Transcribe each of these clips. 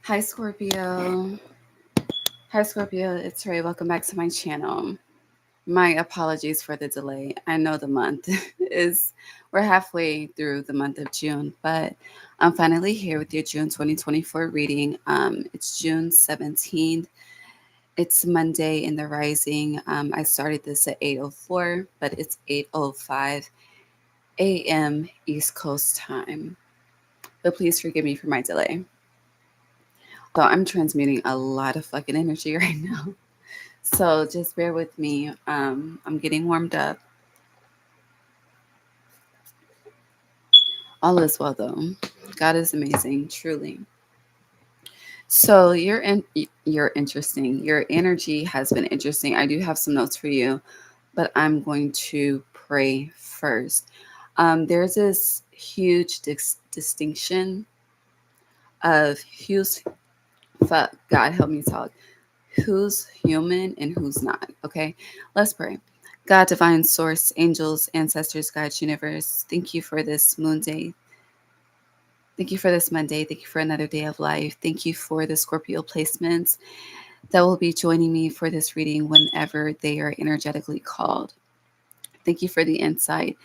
Hi, Scorpio. Hi, Scorpio. It's Ray. Welcome back to my channel. My apologies for the delay. I know the month is, we're halfway through the month of June, but I'm finally here with your June 2024 reading. It's June 17th. It's Monday in the rising. I started this at 8:04, but it's 8:05 a.m. East Coast time. But please forgive me for my delay. So I'm transmuting a lot of fucking energy right now. So just bear with me. I'm getting warmed up. All is well though. God is amazing, truly. So you're interesting. Your energy has been interesting. I do have some notes for you, but I'm going to pray first. There's this huge distinction of who's fuck. God help me talk. Who's human and who's not. Okay, let's pray. God, divine source, angels, ancestors, guides, universe, thank you for this moon day. Thank you for this Monday. Thank you for another day of life. Thank you for the Scorpio placements that will be joining me for this reading whenever they are energetically called. Thank you for the insight.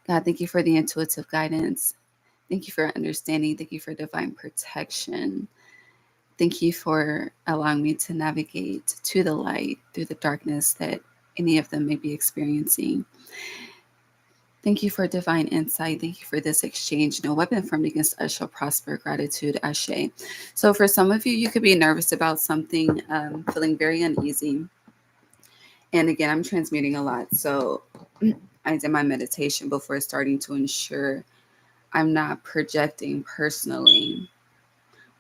God, thank you for the intuitive guidance. Thank you for understanding. Thank you for divine protection. Thank you for allowing me to navigate to the light through the darkness that any of them may be experiencing. Thank you for divine insight. Thank you for this exchange. No weapon formed against us shall prosper. Gratitude, Ashe. So for some of you, you could be nervous about something, feeling very uneasy. And again, I'm transmuting a lot. So I did my meditation before starting to ensure I'm not projecting personally.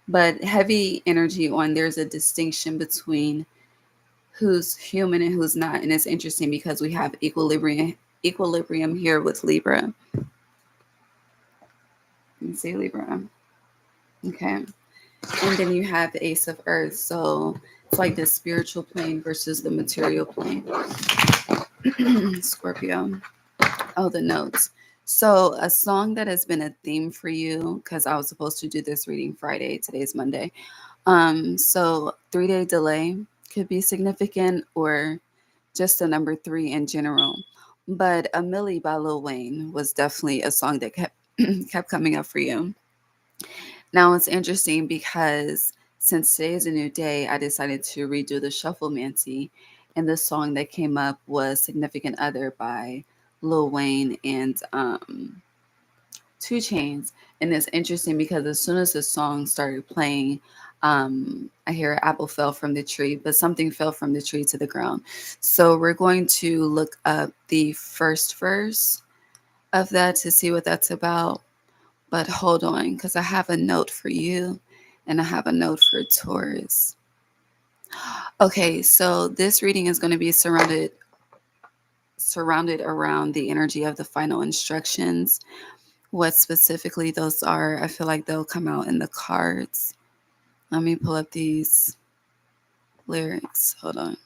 But heavy energy on, there's a distinction between who's human and who's not. And it's interesting because we have equilibrium here with Libra. You can see Libra. Okay. And then you have the Ace of Earth. So it's like the spiritual plane versus the material plane. Scorpio. Oh, the notes. So a song that has been a theme for you, because I was supposed to do this reading Friday. Today's Monday. So 3-day delay could be significant, or just the number 3 in general. But A Millie by Lil Wayne was definitely a song that kept kept coming up for you. Now it's interesting because since today is a new day, I decided to redo the shuffle Mancy, and the song that came up was Significant Other by Lil Wayne and 2 Chainz. And it's interesting because as soon as the song started playing, I hear an apple fell from the tree, but something fell from the tree to the ground. So we're going to look up the first verse of that to see what that's about. But hold on, because I have a note for you and I have a note for Taurus. Okay, so this reading is going to be surrounded around the energy of the final instructions. What specifically those are, I feel like they'll come out in the cards. Let me pull up these lyrics. Hold on.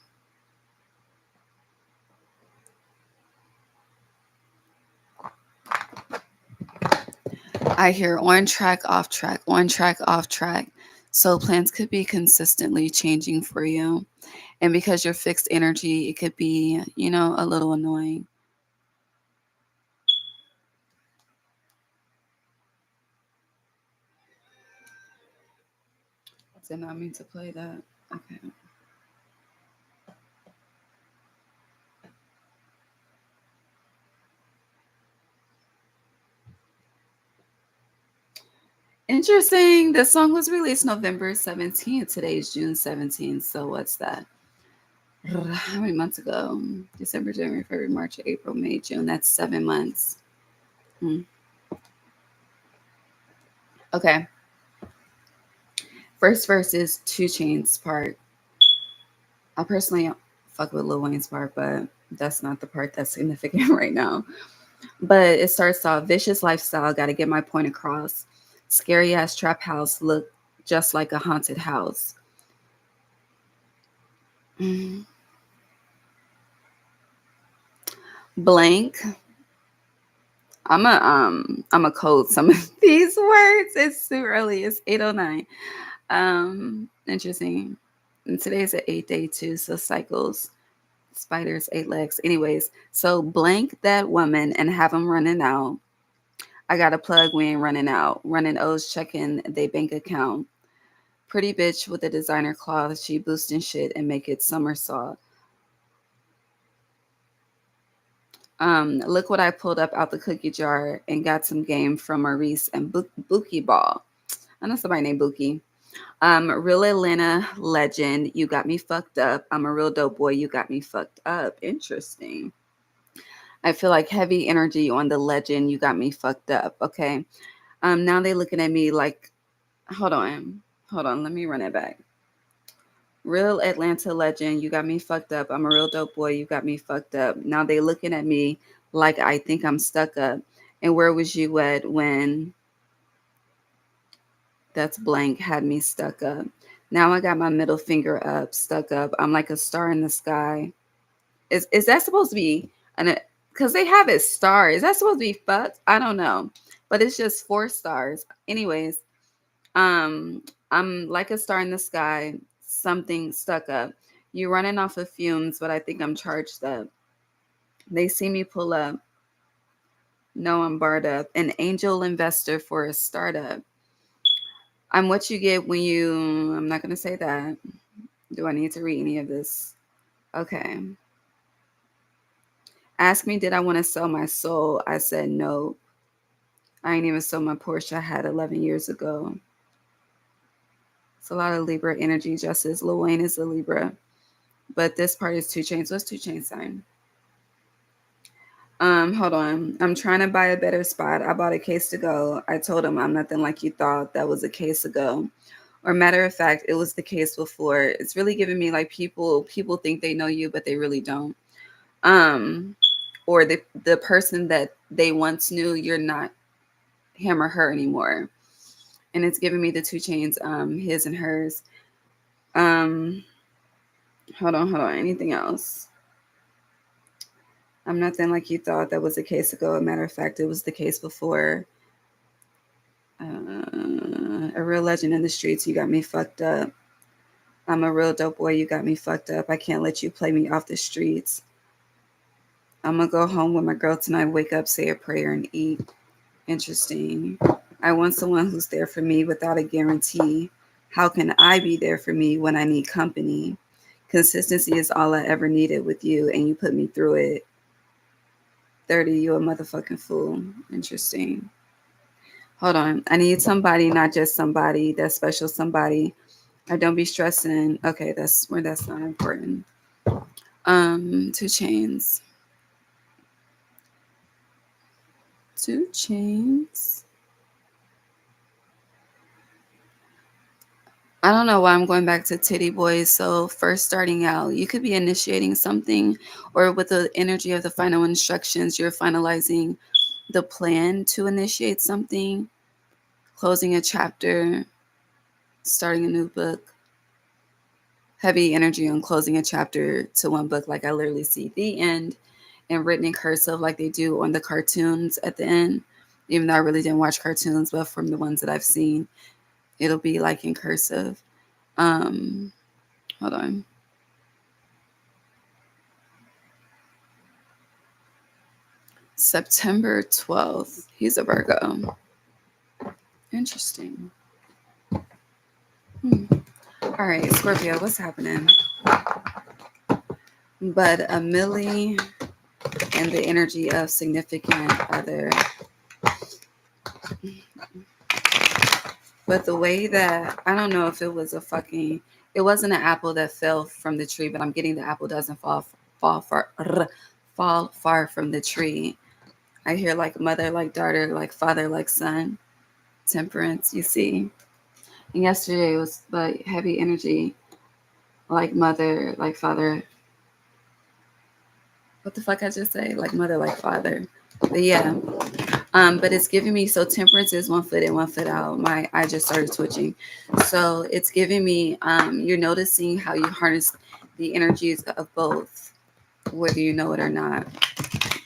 I hear on track, off track, on track, off track. So plans could be consistently changing for you. And because you're fixed energy, it could be, a little annoying. Did not mean to play that. Okay. Interesting. The song was released November 17th. Today's June 17th. So what's that? How many months ago? December, January, February, March, April, May, June. That's 7 months. Okay. First verse is 2 Chainz part. I personally fuck with Lil Wayne's part, but that's not the part that's significant right now. But it starts off vicious lifestyle, gotta get my point across. Scary ass trap house look just like a haunted house. Blank. I'm a code some of these words. It's too early. It's 8:09. Interesting. And today's an 8 day too, so cycles, spiders, 8 legs. Anyways, so blank that woman and have them running out. I got a plug, we ain't running out. Running O's checking they bank account. Pretty bitch with a designer cloth, she boosting shit and make it somersault. Look what I pulled up out the cookie jar and got some game from Maurice and Bookie Ball. I know somebody named Bookie. Real Atlanta legend, you got me fucked up. I'm a real dope boy, you got me fucked up. Interesting. I feel like heavy energy on the legend, you got me fucked up. Okay. Now they looking at me like, hold on. Hold on, let me run it back. Real Atlanta legend, you got me fucked up. I'm a real dope boy, you got me fucked up. Now they looking at me like I think I'm stuck up. And where was you at when that's blank had me stuck up? Now I got my middle finger up, stuck up. I'm like a star in the sky. Is that supposed to be an, because they have it star. Is that supposed to be fucked? I don't know. But it's just 4 stars. Anyways, um, I'm like a star in the sky, something stuck up. You running off of fumes, but I think I'm charged up. They see me pull up. No, I'm barred up. An angel investor for a startup. I'm what you get when you, I'm not going to say that. Do I need to read any of this? Okay. Ask me, did I want to sell my soul? I said no. I ain't even sold my Porsche I had 11 years ago. It's a lot of Libra energy, Justice. Lil Wayne is a Libra. But this part is 2 Chainz. What's 2 Chainz sign? Hold on. I'm trying to buy a better spot. I bought a case to go. I told him I'm nothing like you thought. That was a case ago. Or matter of fact, it was the case before. It's really giving me like people think they know you, but they really don't. Or the person that they once knew, you're not him or her anymore. And it's giving me the 2 Chainz, his and hers. Hold on. Anything else? I'm nothing like you thought. That was the case ago. A matter of fact, it was the case before. A real legend in the streets. You got me fucked up. I'm a real dope boy. You got me fucked up. I can't let you play me off the streets. I'm going to go home with my girl tonight. Wake up, say a prayer, and eat. Interesting. I want someone who's there for me without a guarantee. How can I be there for me when I need company? Consistency is all I ever needed with you, and you put me through it. 30, you a motherfucking fool. Interesting. Hold on. I need somebody, not just somebody, that special somebody. I don't be stressing. Okay, that's where that's not important. 2 Chainz. 2 Chainz. I don't know why I'm going back to Titty Boys. So first starting out, you could be initiating something, or with the energy of the final instructions, you're finalizing the plan to initiate something, closing a chapter, starting a new book. Heavy energy on closing a chapter to one book. Like I literally see the end and written in cursive like they do on the cartoons at the end. Even though I really didn't watch cartoons, but from the ones that I've seen, it'll be like in cursive. Hold on. September 12th. He's a Virgo. Interesting. All right, Scorpio, what's happening? But a Millie and the energy of significant other. But the way that, I don't know if it was it wasn't an apple that fell from the tree, but I'm getting the apple doesn't fall far from the tree. I hear like mother, like daughter, like father, like son, temperance, you see. And yesterday was but heavy energy, like mother, like father. What the fuck I just say? Like mother, like father. But yeah. But it's giving me, so temperance is 1 foot in, 1 foot out. I just started twitching. So it's giving me, you're noticing how you harness the energies of both, whether you know it or not.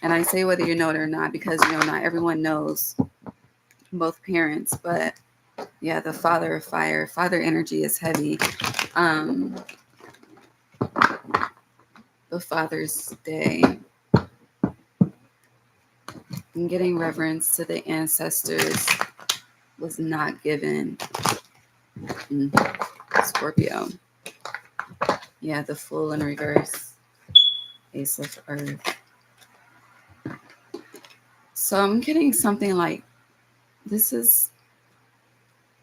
And I say whether you know it or not because, not everyone knows both parents, but Yeah, the father of fire. Father energy is heavy. The Father's Day. And getting reverence to the ancestors was not given. Scorpio. Yeah, the Fool in reverse. Ace of Earth. So I'm getting something like, this is,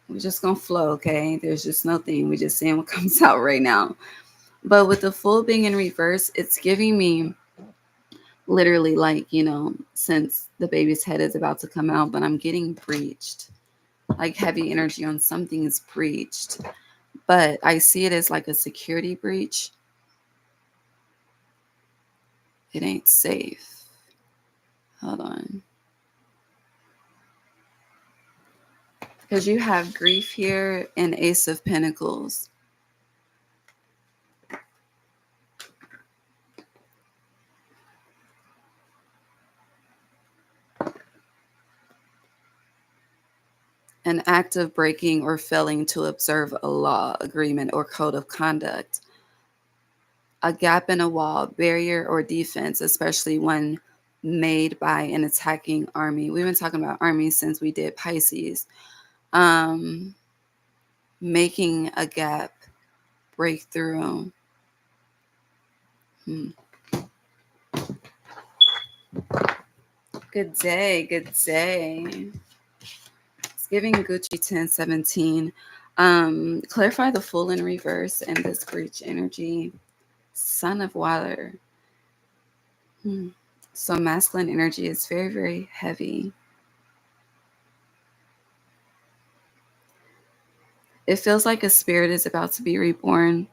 we're just going to flow, okay? There's just no thing. We're just seeing what comes out right now. But with the Fool being in reverse, it's giving me literally like, since the baby's head is about to come out, but I'm getting breached. Like heavy energy on something is breached. But I see it as like a security breach. It ain't safe. Hold on. Because you have grief here and Ace of Pentacles. An act of breaking or failing to observe a law, agreement, or code of conduct. A gap in a wall, barrier, or defense, especially when made by an attacking army. We've been talking about armies since we did Pisces. Making a gap, breakthrough. Good day, good day. It's giving Gucci 1017. Clarify the Fool in reverse and this breach energy. Son of Water. So masculine energy is very, very heavy. It feels like a spirit is about to be reborn.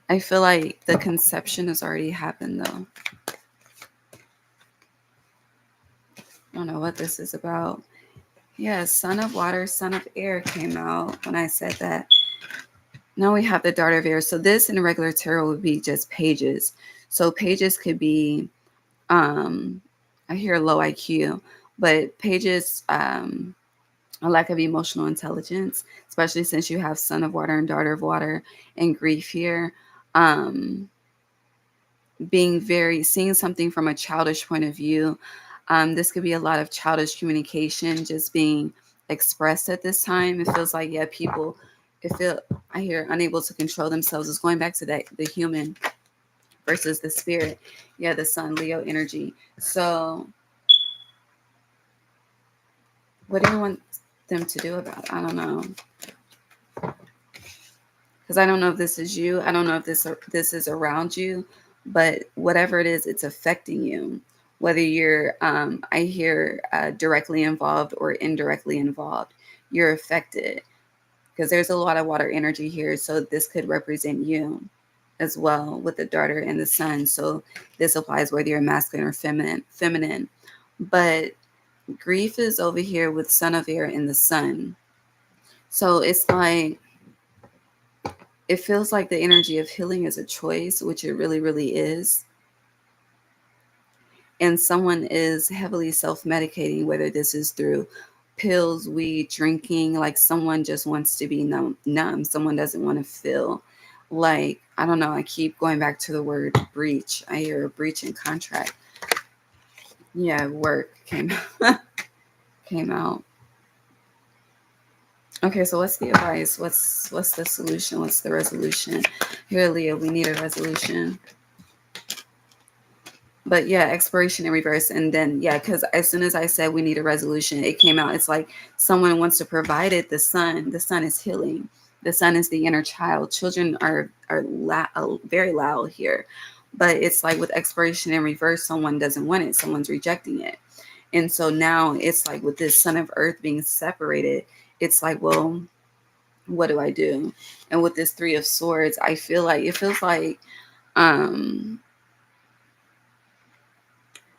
I feel like the conception has already happened, though. I don't know what this is about. Yeah, Son of Water, Son of Air came out when I said that. Now we have the Dart of Air. So this in regular tarot would be just pages. So pages could be, I hear low IQ, but pages, a lack of emotional intelligence, especially since you have Son of Water and Daughter of Water and grief here. Seeing something from a childish point of view. This could be a lot of childish communication just being expressed at this time. It feels like, people, I hear unable to control themselves. It's going back to that, the human versus the spirit. Yeah, the Sun, Leo energy. So what do you want them to do about it? I don't know. Because I don't know if this is you. I don't know if this is around you. But whatever it is, it's affecting you. Whether you're, I hear, directly involved or indirectly involved, you're affected. Because there's a lot of water energy here. So this could represent you as well with the daughter and the son. So this applies whether you're masculine or feminine. But grief is over here with Son of Air and the sun. So it's like, it feels like the energy of healing is a choice, which it really, really is. And someone is heavily self-medicating, whether this is through pills, weed, drinking, like someone just wants to be numb. Someone doesn't want to feel like, I don't know, I keep going back to the word breach. I hear a breach in contract. Yeah, work came came out. Okay, so what's the advice? What's the solution? What's the resolution? Here, Leah, we need a resolution. But yeah, expiration in reverse. And then, because as soon as I said we need a resolution, it came out. It's like someone wants to provide it. The sun is healing. The sun is the inner child. Children are very loud here. But it's like with expiration in reverse, someone doesn't want it. Someone's rejecting it. And so now it's like with this Son of Earth being separated, it's like, well, what do I do? And with this Three of Swords, I feel like it feels like,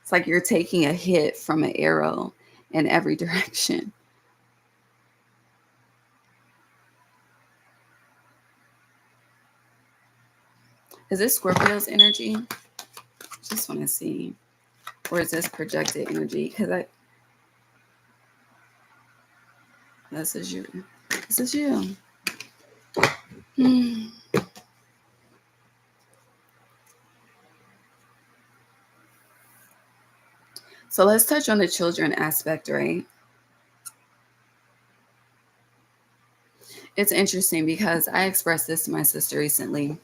it's like you're taking a hit from an arrow in every direction. Is this Scorpio's energy? Just want to see. Or is this projected energy? Because This is you. This is you. Hmm. So let's touch on the children aspect, right? It's interesting because I expressed this to my sister recently.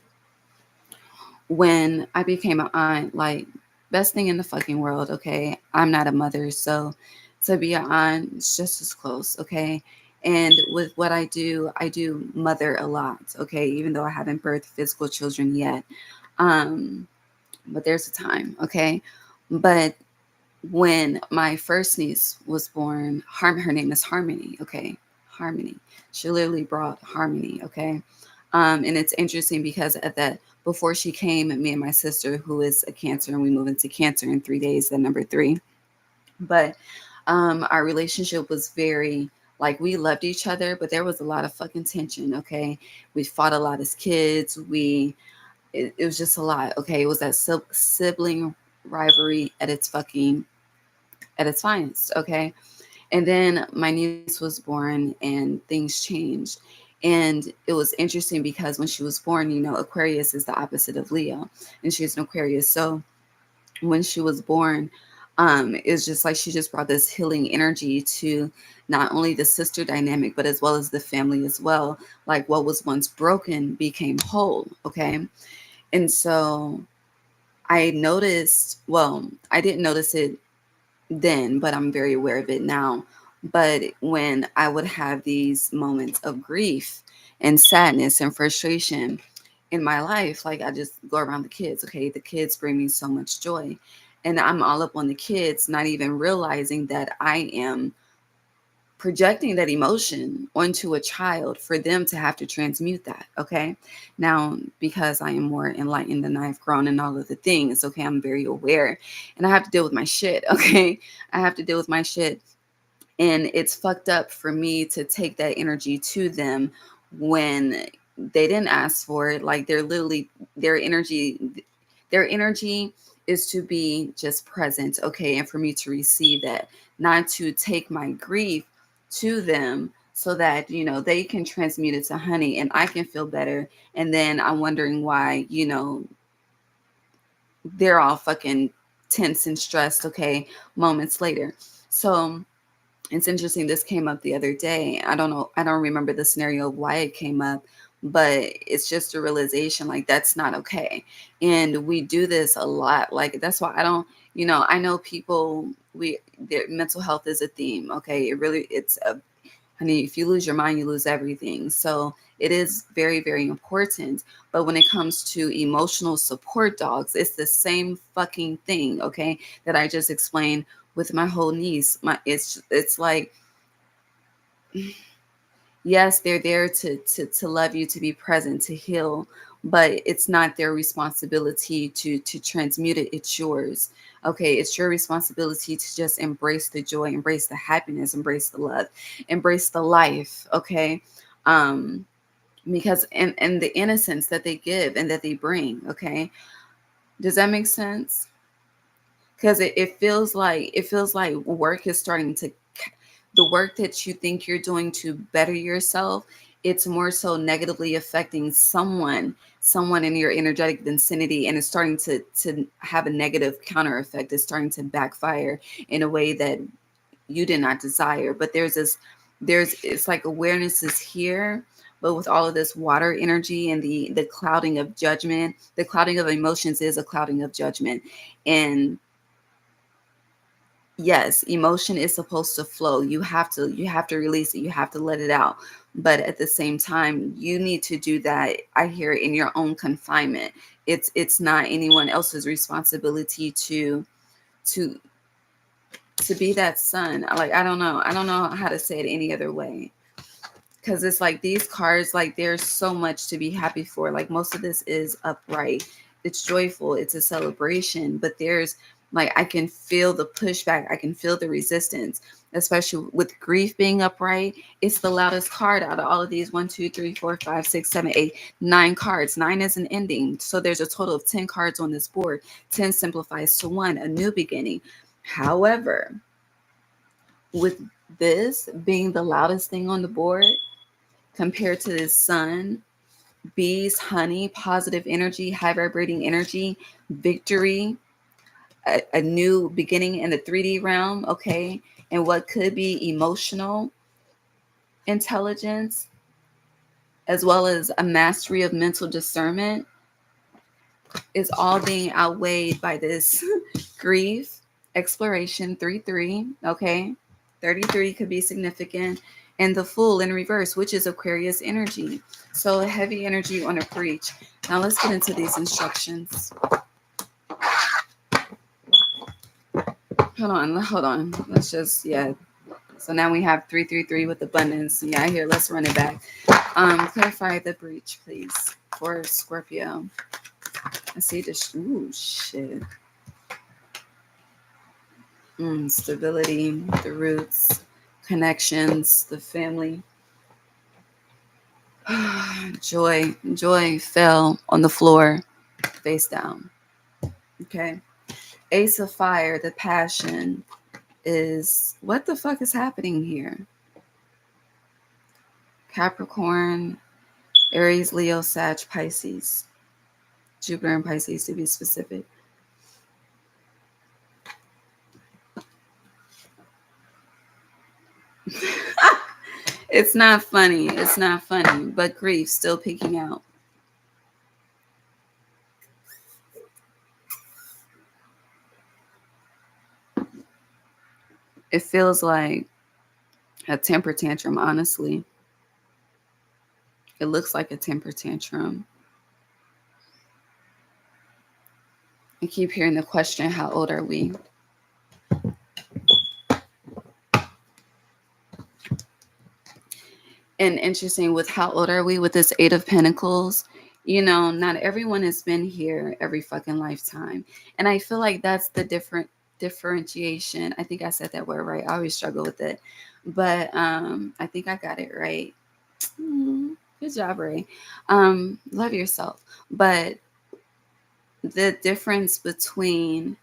When I became an aunt, like, best thing in the fucking world, okay? I'm not a mother, so to be an aunt, it's just as close, okay? And with what I do mother a lot, okay? Even though I haven't birthed physical children yet. Um, but there's a time, okay? But when my first niece was born, her name is Harmony, okay? Harmony. She literally brought harmony, okay? And it's interesting because at that, before she came, me and my sister, who is a Cancer, and we move into Cancer in 3 days, the number 3. But our relationship was very, like, we loved each other, but there was a lot of fucking tension, okay? We fought a lot as kids. It was just a lot, okay? It was that sibling rivalry at its finest, okay? And then my niece was born and things changed. And it was interesting because when she was born, Aquarius is the opposite of Leo, and she's an Aquarius. So when she was born, it's just like she just brought this healing energy to not only the sister dynamic, but as well as the family as well. Like what was once broken became whole, okay? And so I noticed, well, I didn't notice it then, but I'm very aware of it now. But when I would have these moments of grief and sadness and frustration in my life, like I just go around the kids, okay? The kids bring me so much joy. And I'm all up on the kids, not even realizing that I am projecting that emotion onto a child for them to have to transmute that, okay? Now, because I am more enlightened and I've grown in all of the things, okay, I'm very aware and I have to deal with my shit, okay? I have to deal with my shit. And it's fucked up for me to take that energy to them when they didn't ask for it. Like they're literally, their energy, their energy is to be just present, okay? And for me to receive that, not to take my grief to them so that, they can transmute it to honey and I can feel better. And then I'm wondering why, they're all fucking tense and stressed, okay, moments later. So it's interesting. This came up the other day. I don't know. I don't remember the scenario of why it came up, but it's just a realization like that's not okay. And we do this a lot. Like that's why I don't, I know people, their mental health is a theme. Okay. It's a, honey, if you lose your mind, you lose everything. So it is very, very important. But when it comes to emotional support dogs, it's the same fucking thing, okay, that I just explained with my whole niece. It's like, yes, they're there to love you, to be present, to heal, but it's not their responsibility to transmute it. It's yours. Okay, it's your responsibility to just embrace the joy, embrace the happiness, embrace the love, embrace the life. Okay. Um, because and the innocence that they give and that they bring. Okay. Does that make sense? Because it feels like work is starting to, the work that you think you're doing to better yourself, it's more so negatively affecting someone in your energetic vicinity, and it's starting to have a negative counter effect. It's starting to backfire in a way that you did not desire. But it's like awareness is here, but with all of this water energy and the clouding of judgment, the clouding of emotions is a clouding of judgment. And yes, emotion is supposed to flow. You have to release it. You have to let it out. But at the same time, you need to do that, I hear, in your own confinement. It's not anyone else's responsibility to to be that sun. Like I don't know. I don't know how to say it any other way. Cuz it's like these cards, like there's so much to be happy for. Like most of this is upright. It's joyful, it's a celebration, but there's, like, I can feel the pushback, I can feel the resistance, especially with grief being upright. It's the loudest card out of all of these. 1, 2, 3, 4, 5, 6, 7, 8, 9 cards. 9 is an ending. So there's a total of 10 cards on this board. 10 simplifies to 1, a new beginning. However, with this being the loudest thing on the board compared to this sun, bees, honey, positive energy, high vibrating energy, victory, a new beginning in the 3D realm, okay, and what could be emotional intelligence, as well as a mastery of mental discernment, is all being outweighed by this grief, exploration, 3-3, okay? 33 could be significant, and the Fool in reverse, which is Aquarius energy. So heavy energy on a preach. Now let's get into these instructions. Hold on. Let's just, yeah. So now we have 333 with abundance. Yeah, here, let's run it back. Clarify the breach, please, for Scorpio. I see this. Ooh, shit. Stability, the roots, connections, the family. Joy fell on the floor, face down. Okay. Ace of Fire, the passion is, what the fuck is happening here? Capricorn, Aries, Leo, Sag, Pisces. Jupiter and Pisces to be specific. It's not funny. It's not funny, but grief still peeking out. It feels like a temper tantrum, honestly. It looks like a temper tantrum. I keep hearing the question, how old are we? And interesting, with how old are we with this Eight of Pentacles? You know, not everyone has been here every fucking lifetime. And I feel like that's the differentiation. I think I said that word right. I always struggle with it. But I think I got it right. Good job, Ray. Love yourself. But the difference between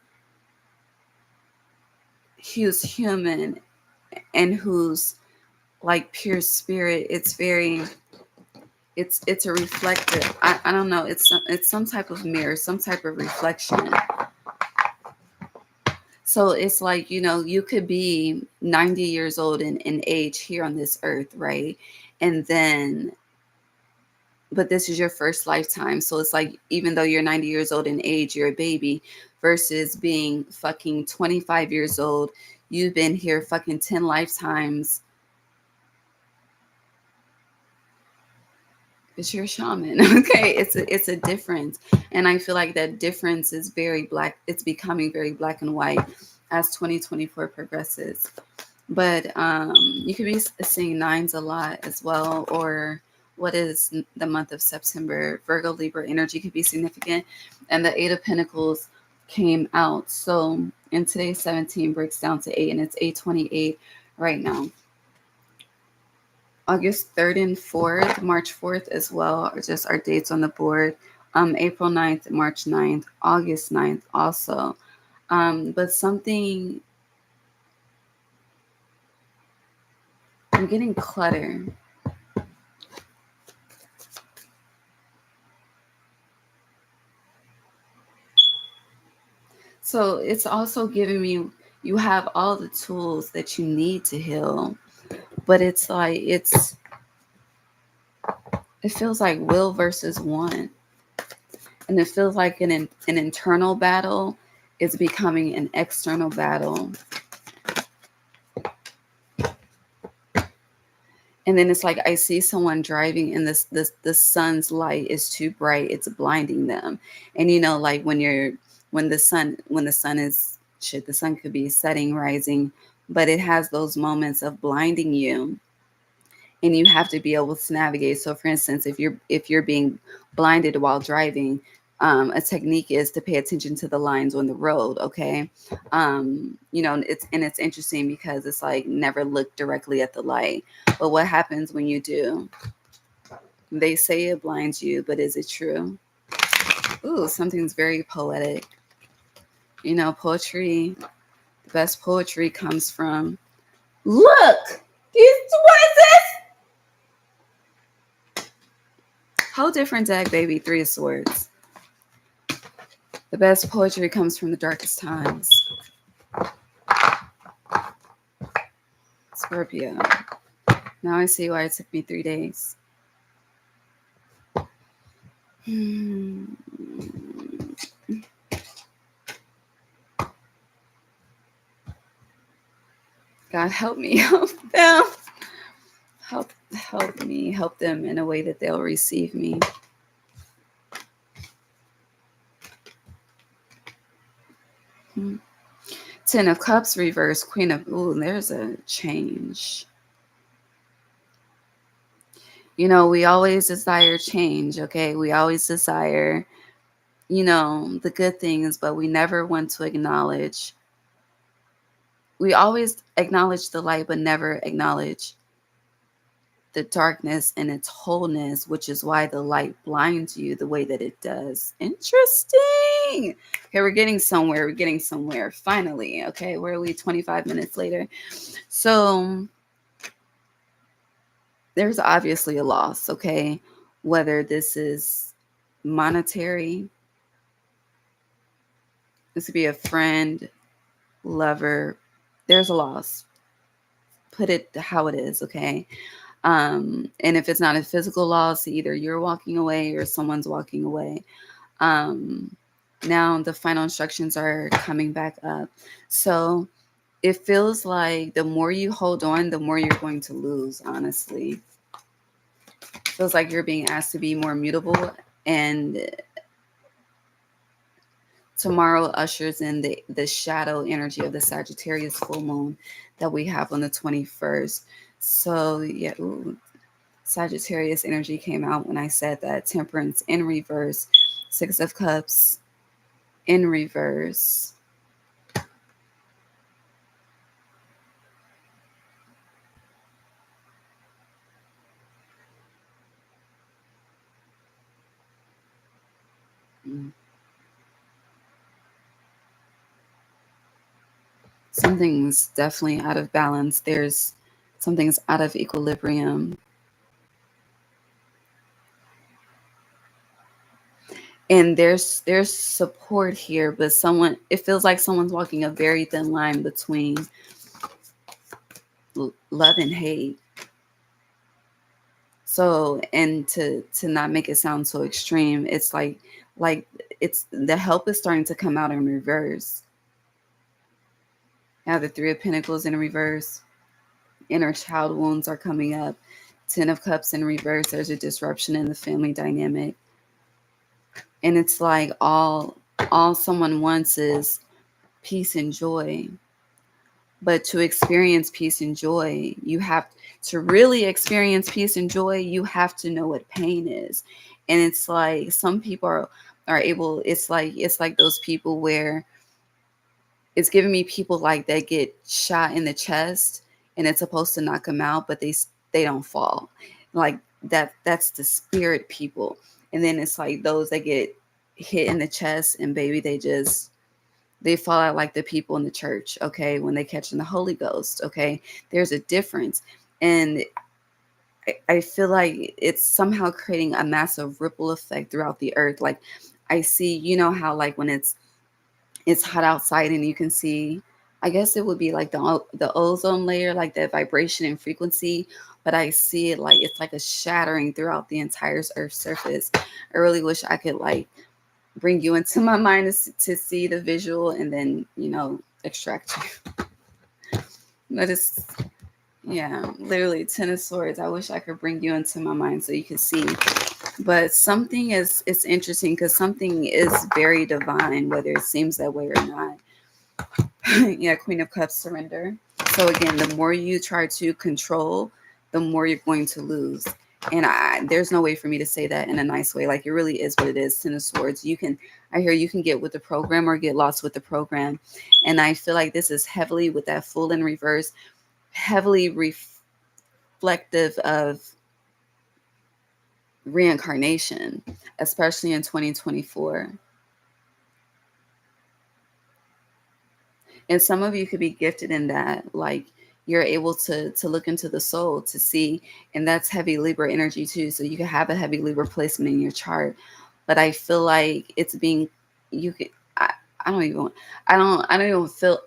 who's human and who's like pure spirit, it's a reflective. I don't know. It's some type of mirror, some type of reflection. So it's like, you know, you could be 90 years old in age here on this earth, right? And then, but this is your first lifetime. So it's like, even though you're 90 years old in age, you're a baby, versus being fucking 25 years old. You've been here fucking 10 lifetimes. Because you're a shaman. Okay. It's a difference. And I feel like that difference is very black. It's becoming very black and white as 2024 progresses. But you could be seeing nines a lot as well, or what is the month of September? Virgo, Libra energy could be significant. And the Eight of Pentacles came out. So in today's 17 breaks down to 8, and it's 8:28 right now. August 3rd and 4th, March 4th as well, are just our dates on the board. April 9th, March 9th, August 9th also. But something, I'm getting clutter. So it's also giving me, you have all the tools that you need to heal, but it's like, it feels like will versus want. And it feels like an internal battle is becoming an external battle. And then it's like, I see someone driving and the sun's light is too bright. It's blinding them. And you know, like when the sun is shit, the sun could be setting, rising, but it has those moments of blinding you. And you have to be able to navigate. So for instance, if you're being blinded while driving, a technique is to pay attention to the lines on the road. Okay. You know, it's interesting because it's like, never look directly at the light. But what happens when you do? They say it blinds you, but is it true? Ooh, something's very poetic. You know, poetry, the best poetry comes from Look, what is this? Whole different deck, baby. Three of Swords. The best poetry comes from the darkest times. Scorpio. Now I see why it took me 3 days. God help me, help them. Help me, help them in a way that they'll receive me. Ten of Cups reverse, Queen of, ooh, there's a change. You know, we always desire change, okay? We always desire, you know, the good things, but we never want to acknowledge. We always acknowledge the light, but never acknowledge the darkness and its wholeness, which is why the light blinds you the way that it does. Interesting. Okay, we're getting somewhere. We're getting somewhere. Finally. Okay, where are we? 25 minutes later. So there's obviously a loss, okay? Whether this is monetary, this could be a friend, lover. There's a loss. Put it how it is, okay? And if it's not a physical loss, either you're walking away or someone's walking away. Now the final instructions are coming back up. So it feels like the more you hold on, the more you're going to lose, honestly. It feels like you're being asked to be more mutable, and tomorrow ushers in the shadow energy of the Sagittarius full moon that we have on the 21st. So yeah, ooh, Sagittarius energy came out when I said that. Temperance in reverse, Six of Cups in reverse. Something's definitely out of balance. There's something's out of equilibrium. And there's support here, but it feels like someone's walking a very thin line between love and hate. So, and to not make it sound so extreme, it's like it's the help is starting to come out in reverse. Now the Three of Pentacles in reverse, inner child wounds are coming up. Ten of Cups in reverse, there's a disruption in the family dynamic. And it's like all someone wants is peace and joy. But to experience peace and joy, you have to really experience peace and joy. You have to know what pain is. And it's like some people are able, it's like those people where it's giving me people like that get shot in the chest and it's supposed to knock them out, but they don't fall. Like that's the spirit people. And then it's like those that get hit in the chest and baby, they fall out like the people in the church, okay, when they catch in the Holy Ghost, okay? There's a difference. And I feel like it's somehow creating a massive ripple effect throughout the earth. Like I see, you know how like when it's hot outside and you can see, I guess it would be like the ozone layer, like that vibration and frequency, but I see it like it's like a shattering throughout the entire Earth's surface. I really wish I could like bring you into my mind to see the visual and then, you know, extract you. But it's, yeah, literally Ten of Swords. I wish I could bring you into my mind so you can see. But something it's interesting because something is very divine, whether it seems that way or not. Yeah, Queen of Cups, surrender. So again, the more you try to control, the more you're going to lose. And there's no way for me to say that in a nice way. Like it really is what it is. Ten of Swords. I hear you can get with the program or get lost with the program. And I feel like this is heavily with that Fool in reverse, heavily reflective of reincarnation, especially in 2024. And some of you could be gifted in that, like you're able to look into the soul to see, and that's heavy Libra energy too. So you can have a heavy Libra placement in your chart, but I feel like it's being, you could, I don't even, I don't even feel,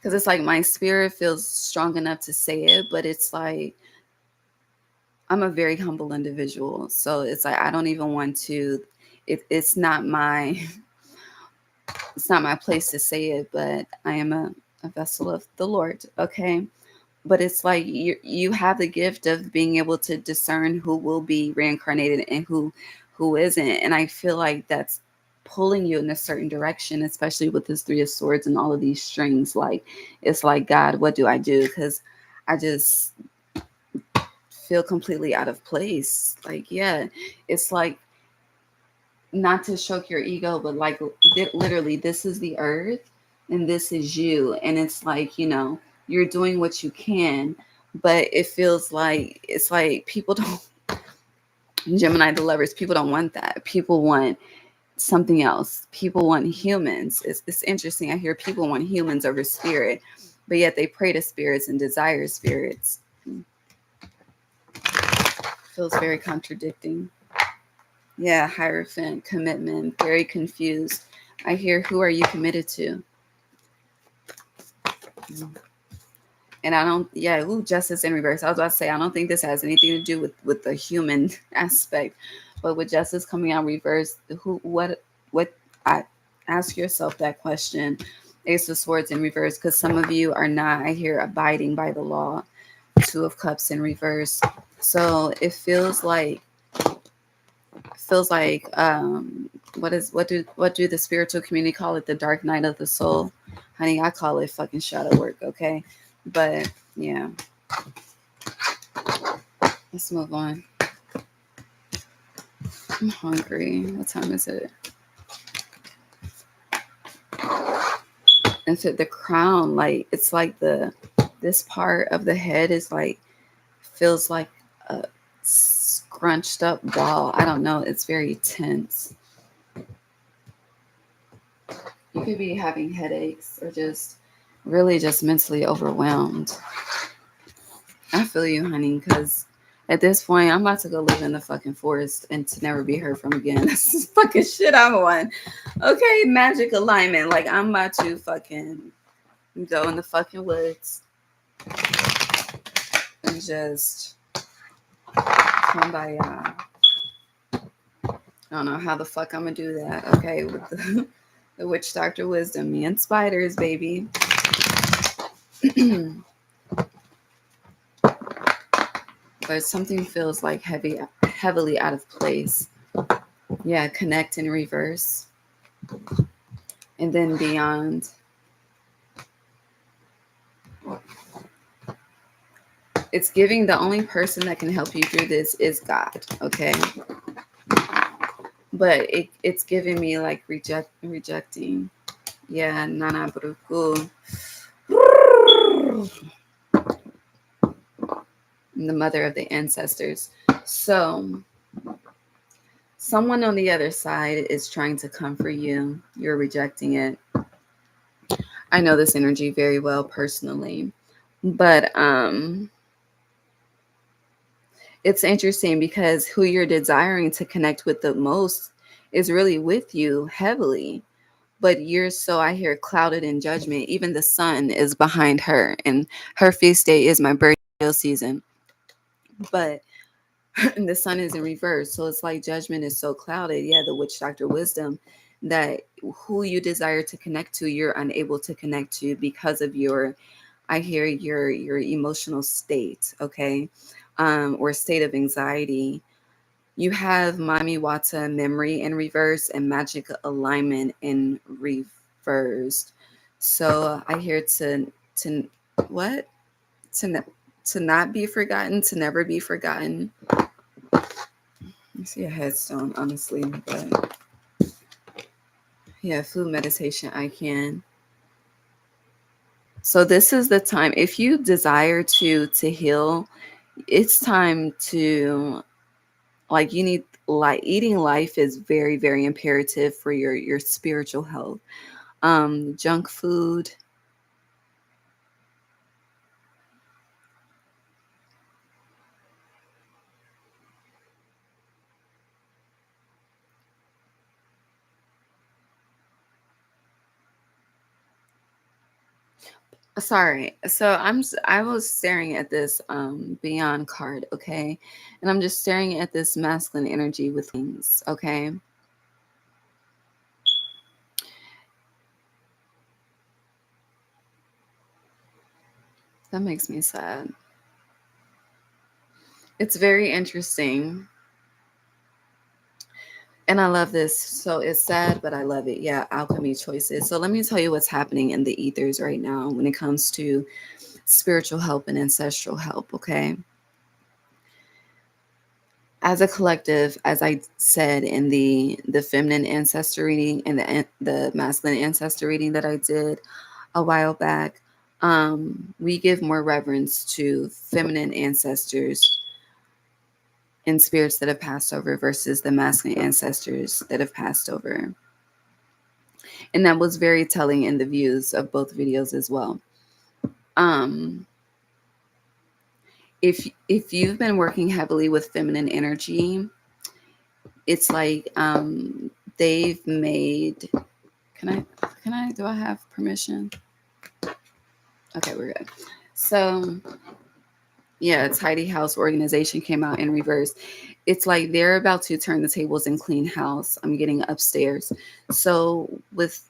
because it's like my spirit feels strong enough to say it, but it's like I'm a very humble individual. So it's like I don't even want to, it's not my it's not my place to say it, but I am a vessel of the Lord, okay? But it's like you have the gift of being able to discern who will be reincarnated and who isn't. And I feel like that's pulling you in a certain direction, especially with this Three of Swords and all of these strings. Like it's like, God, what do I do? Because I just feel completely out of place. Like, yeah, it's like, not to stroke your ego, but like literally, this is the earth and this is you. And it's like, you're doing what you can, but it feels like it's like people don't, Gemini, the lovers, people don't want that. People want something else. People want humans. It's interesting. I hear people want humans over spirit, but yet they pray to spirits and desire spirits. Feels very contradicting. Yeah, Hierophant, commitment, very confused. I hear, who are you committed to? And I don't, yeah, justice in reverse. I was about to say, I don't think this has anything to do with the human aspect, but with justice coming out reverse, what, I ask yourself that question. Ace of Swords in reverse, because some of you are not, I hear, abiding by the law. Two of Cups in reverse. So it feels like, what do the spiritual community call it? The dark night of the soul. Honey, I call it fucking shadow work, okay? But yeah. Let's move on. I'm hungry. What time is it? And so the crown, like, it's like this part of the head is like, feels like a scrunched up ball. I don't know. It's very tense. You could be having headaches or just really just mentally overwhelmed. I feel you, honey, because at this point, I'm about to go live in the fucking forest and to never be heard from again. This is fucking shit I'm on. Okay, magic alignment. Like, I'm about to fucking go in the fucking woods and just come by y'all. I don't know how the fuck I'm gonna do that. Okay, with the witch doctor wisdom, me and spiders, baby. But something feels like heavily out of place. Yeah, connect in reverse. And then beyond. It's giving the only person that can help you through this is God, okay? But it's giving me like rejecting. Yeah, Nana Bruku. The mother of the ancestors. So someone on the other side is trying to comfort you. You're rejecting it. I know this energy very well personally. But it's interesting because who you're desiring to connect with the most is really with you heavily. But you're so, I hear, clouded in judgment. Even the sun is behind her, and her feast day is my birthday season. But the sun is in reverse. So it's like judgment is so clouded. Yeah, the witch doctor wisdom, that who you desire to connect to, you're unable to connect to because of your, I hear, your emotional state, okay? Or state of anxiety. You have Mami Wata memory in reverse and magic alignment in reversed. So I hear to what? To not be forgotten, to never be forgotten. I see a headstone, honestly, but yeah, food meditation, I can. So this is the time. If you desire to heal, it's time to, like, you need, like, eating life is very, very imperative for your spiritual health. junk food. Sorry. So I was staring at this beyond card, okay? And I'm just staring at this masculine energy with things, okay? That makes me sad. It's very interesting. And I love this. So it's sad, but I love it. Yeah, alchemy choices. So let me tell you what's happening in the ethers right now when it comes to spiritual help and ancestral help, okay? As a collective, as I said in the feminine ancestor reading and the masculine ancestor reading that I did a while back, we give more reverence to feminine ancestors and spirits that have passed over versus the masculine ancestors that have passed over. And that was very telling in the views of both videos as well. Um, if you've been working heavily with feminine energy, it's like they've made. Can I do I have permission? Okay, we're good. So yeah, Tidy House organization came out in reverse. It's like they're about to turn the tables and clean house. I'm getting upstairs. So with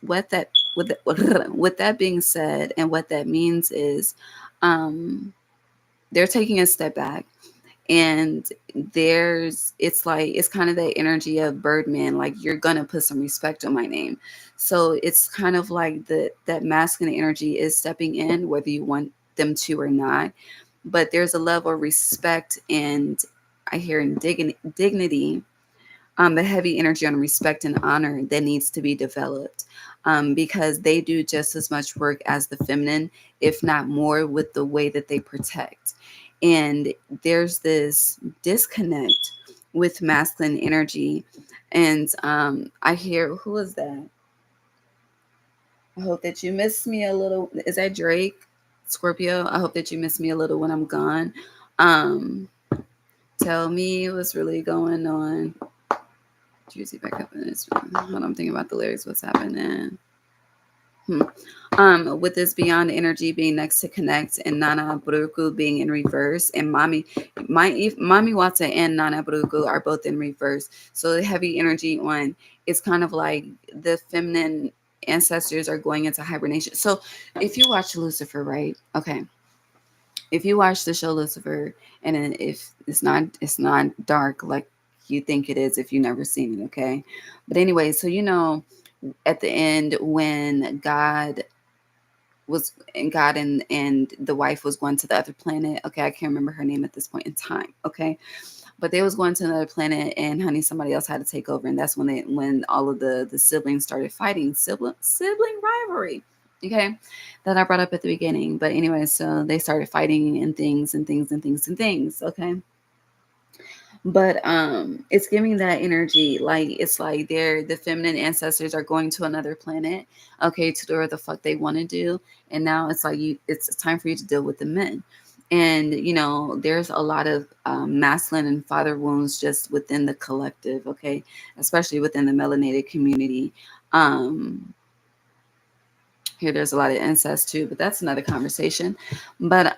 what that with that being said, and what that means is, um, they're taking a step back, and it's like it's kind of the energy of Birdman, like you're gonna put some respect on my name. So it's kind of like that masculine energy is stepping in, whether you want them to or not. But there's a level of respect, and I hear dignity, the heavy energy on respect and honor that needs to be developed, because they do just as much work as the feminine, if not more, with the way that they protect. And there's this disconnect with masculine energy. And I hear, who is that? I hope that you miss me a little. Is that Drake? Scorpio? I hope that you miss me a little when I'm gone. Um, Tell me what's really going on. Juicy back up in this one. When I'm thinking about the lyrics, what's happening? With this beyond energy being next to connect, and Nana Bruku being in reverse, and Mami Wata and Nana Bruku are both in reverse. So the heavy energy on, it's kind of like the feminine ancestors are going into hibernation. So if you watch Lucifer, right? Okay. If you watch the show Lucifer, and then if it's not dark like you think it is if you never seen it, okay? But anyway, so at the end when God and the wife was going to the other planet. Okay, I can't remember her name at this point in time. Okay, but they was going to another planet, and honey, somebody else had to take over, and that's when all of the siblings started fighting, sibling rivalry. Okay, that I brought up at the beginning. But anyway, so they started fighting and things and things and things and things. Okay, but it's giving that energy, like it's like the feminine ancestors are going to another planet, okay, to do what the fuck they want to do. And now it's like it's time for you to deal with the men. And there's a lot of masculine and father wounds just within the collective, okay, especially within the melanated community. um Here there's a lot of incest too, but that's another conversation. But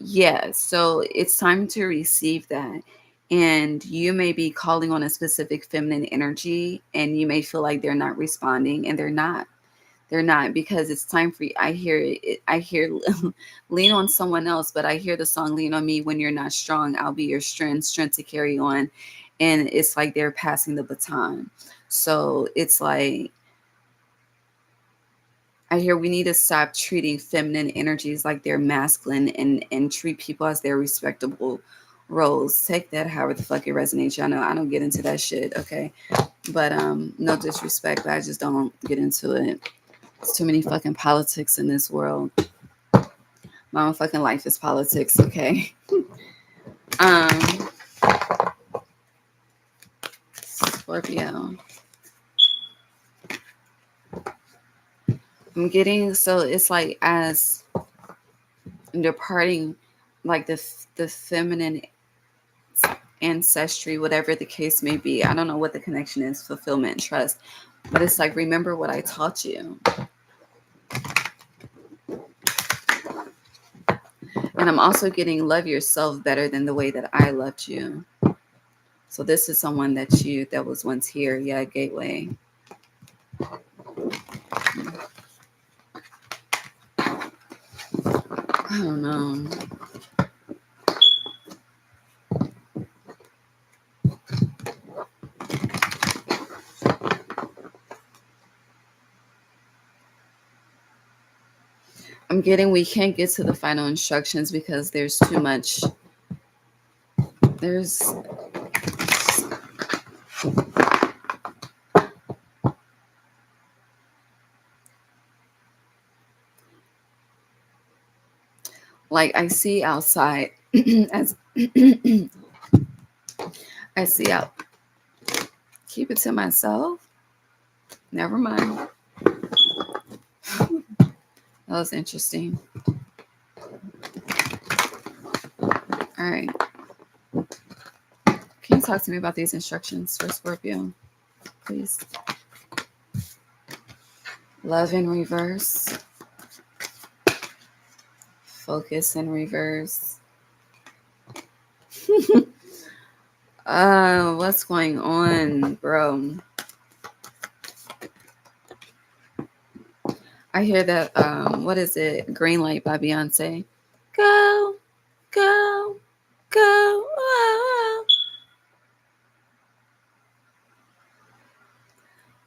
yeah, so it's time to receive that. And you may be calling on a specific feminine energy, and you may feel like they're not responding, and they're not, because it's time for you. I hear lean on someone else, but I hear the song lean on me when you're not strong, I'll be your strength to carry on. And it's like they're passing the baton. So it's like, I hear we need to stop treating feminine energies like they're masculine, and treat people as their respectable roles. Take that however the fuck it resonates. Y'all know I don't get into that shit, okay? But no disrespect, but I just don't get into it. There's too many fucking politics in this world. My own fucking life is politics, okay? um Scorpio. I'm getting, so it's like as departing, like the feminine ancestry, whatever the case may be. I don't know what the connection is, fulfillment and trust, but it's like, remember what I taught you. And I'm also getting, love yourself better than the way that I loved you. So this is someone that was once here. Yeah, gateway. I don't know. I'm getting, we can't get to the final instructions because there's too much. There's like, I see outside as I see out. Keep it to myself. Never mind. That was interesting. All right. Can you talk to me about these instructions for Scorpio, please? Love in reverse. Focus in reverse. What's going on, bro? I hear that, what is it? Green Light by Beyonce. Go, go, go. Oh.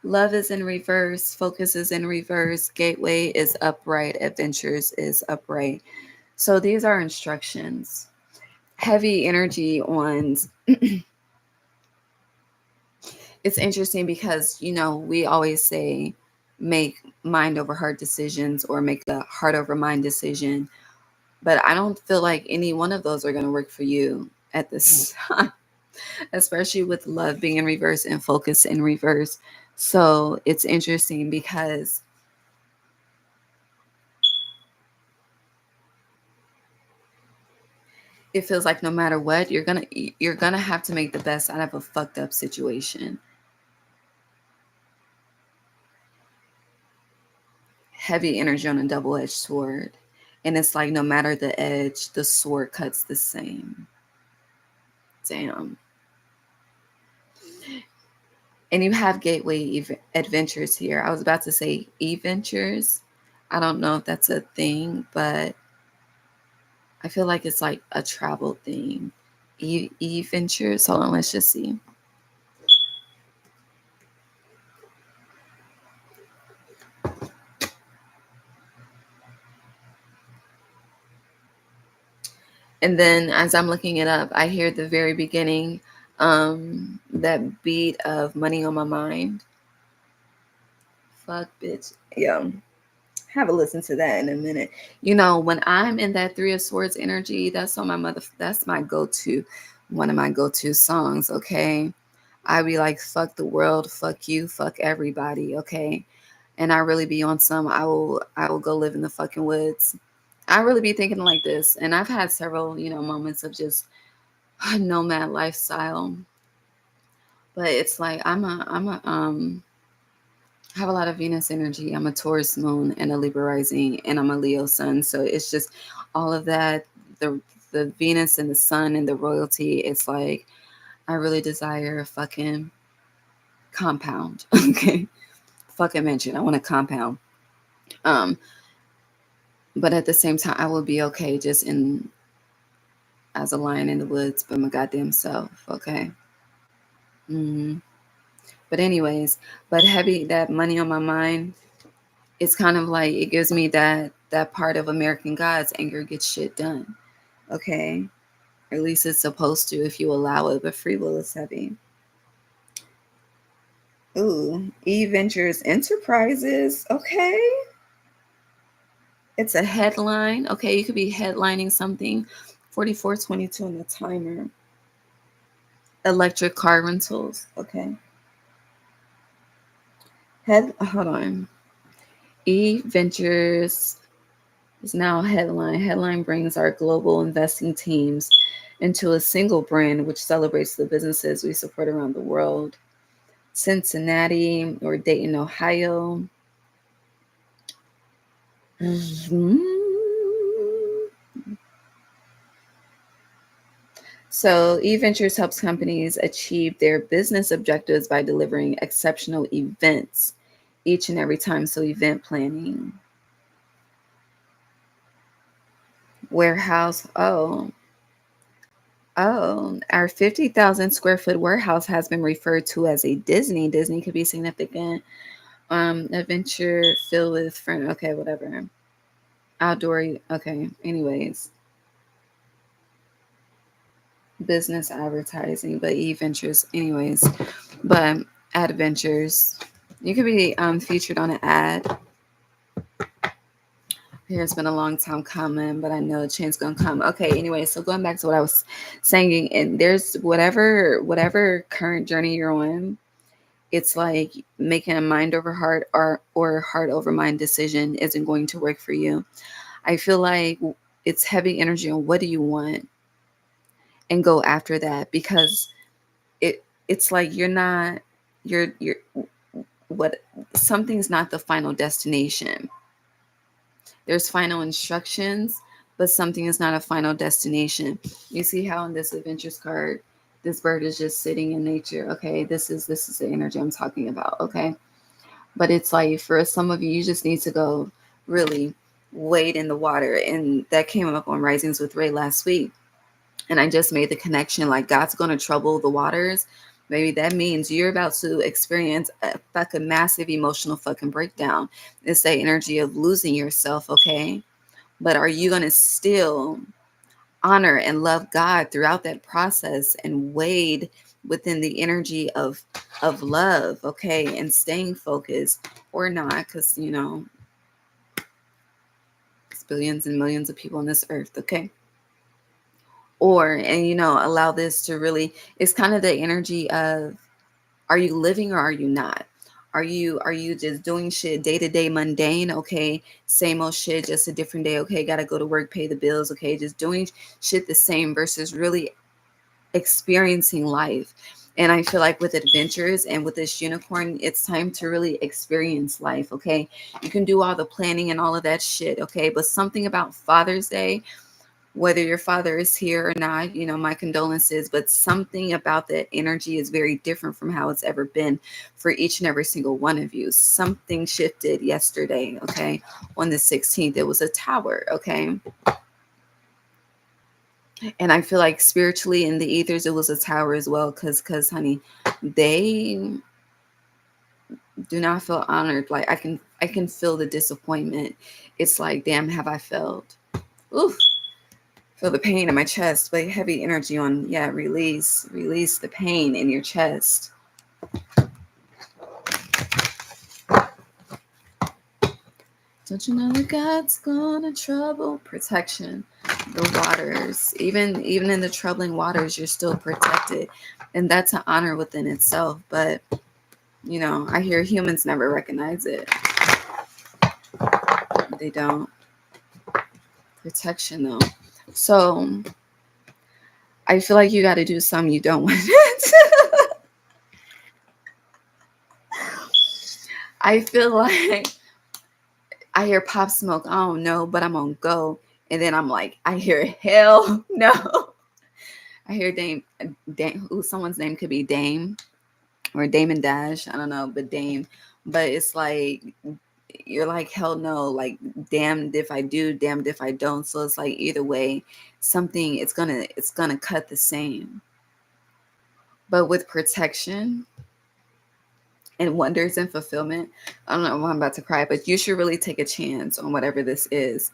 Love is in reverse. Focus is in reverse. Gateway is upright. Adventures is upright. So these are instructions. Heavy energy on. It's interesting because, we always say make mind over heart decisions or make a heart over mind decision. But I don't feel like any one of those are going to work for you at this time, especially with love being in reverse and focus in reverse. So it's interesting because it feels like no matter what, you're gonna have to make the best out of a fucked up situation. Heavy energy on a double-edged sword. And it's like no matter the edge, the sword cuts the same. Damn. And you have gateway adventures here. I was about to say e-ventures. I don't know if that's a thing, but I feel like it's like a travel thing. E-ventures. Hold on, let's just see. And then as I'm looking it up, I hear the very beginning, that beat of Money on My Mind. Fuck, bitch. Yo, have a listen to that in a minute. When I'm in that Three of Swords energy, that's my go-to, one of my go-to songs, okay? I be like, fuck the world, fuck you, fuck everybody, okay? And I really be on some, I will go live in the fucking woods. I really be thinking like this. And I've had several, moments of just nomad lifestyle. But it's like I have a lot of Venus energy. I'm a Taurus moon and a Libra rising, and I'm a Leo sun. So it's just all of that, the Venus and the sun and the royalty. It's like I really desire a fucking compound. Okay. Fucking mansion. I want a compound. But at the same time, I will be okay just in as a lion in the woods by my goddamn self. Okay. Mm-hmm. But anyways, heavy, that Money on My Mind, it's kind of like it gives me that part of American Gods, anger gets shit done. Okay. Or at least it's supposed to if you allow it, but free will is heavy. Ooh, E Ventures Enterprises. Okay. It's a headline. Okay, you could be headlining something. 4422 on the timer. Electric car rentals. Okay. Hold on. E Ventures is now headline. Headline brings our global investing teams into a single brand, which celebrates the businesses we support around the world. Cincinnati or Dayton, Ohio. So, eVentures helps companies achieve their business objectives by delivering exceptional events each and every time. So, event planning, warehouse. Our 50,000 square foot warehouse has been referred to as a Disney. Disney could be significant. Adventure filled with friend. Okay, whatever. Outdoor. Okay. Anyways, business advertising, but eVentures. Anyways, but adventures. You could be featured on an ad. Here, it's been a long time coming, but I know a change gonna come. Okay, anyway, so going back to what I was saying, and there's whatever current journey you're on, it's like making a mind over heart or heart over mind decision isn't going to work for you. I feel like it's heavy energy on what do you want and go after that, because it's like you're what something's not the final destination. There's final instructions, but something is not a final destination. You see how in this adventures card, this bird is just sitting in nature. Okay, this is the energy I'm talking about. Okay, but it's like for some of you, you just need to go really wade in the water, and that came up on Risings with Ray last week, and I just made the connection. Like God's going to trouble the waters. Maybe that means you're about to experience a fucking massive emotional fucking breakdown. It's the energy of losing yourself, okay? But are you going to still honor and love God throughout that process and wade within the energy of love, okay? And staying focused, or not, because, you know, it's billions and millions of people on this earth, okay? Or, and, you know, allow this to really, it's kind of the energy of, are you living or are you not? Are you just doing shit day to day mundane? Okay, same old shit, just a different day. Okay, gotta go to work, pay the bills. Okay, just doing shit the same versus really experiencing life. And I feel like with adventures and with this unicorn, it's time to really experience life. Okay, you can do all the planning and all of that shit. Okay, but something about Father's Day, whether your father is here or not, you know, my condolences, but something about that energy is very different from how it's ever been for each and every single one of you. Something shifted yesterday, okay? On the 16th, it was a tower, okay? And I feel like spiritually in the ethers, it was a tower as well, because honey, they do not feel honored. Like I can feel the disappointment. It's like, damn, have I failed? Oof. Feel the pain in my chest, but heavy energy on, yeah, release the pain in your chest. Don't you know that God's gonna trouble? Protection, the waters, even in the troubling waters, you're still protected, and that's an honor within itself. But you know, I hear humans never recognize it. They don't. Protection though. So I feel like you got to do something you don't want. I feel like I hear Pop Smoke, I don't know, but I'm gonna go. And then I'm like, I hear hell no. I hear Dame, ooh, someone's name could be Dame or Damon Dash. I don't know, but Dame. But it's like, you're like, hell no, like damned if I do, damned if I don't. So it's like either way, something it's gonna cut the same. But with protection and wonders and fulfillment, I don't know if I'm about to cry, but you should really take a chance on whatever this is.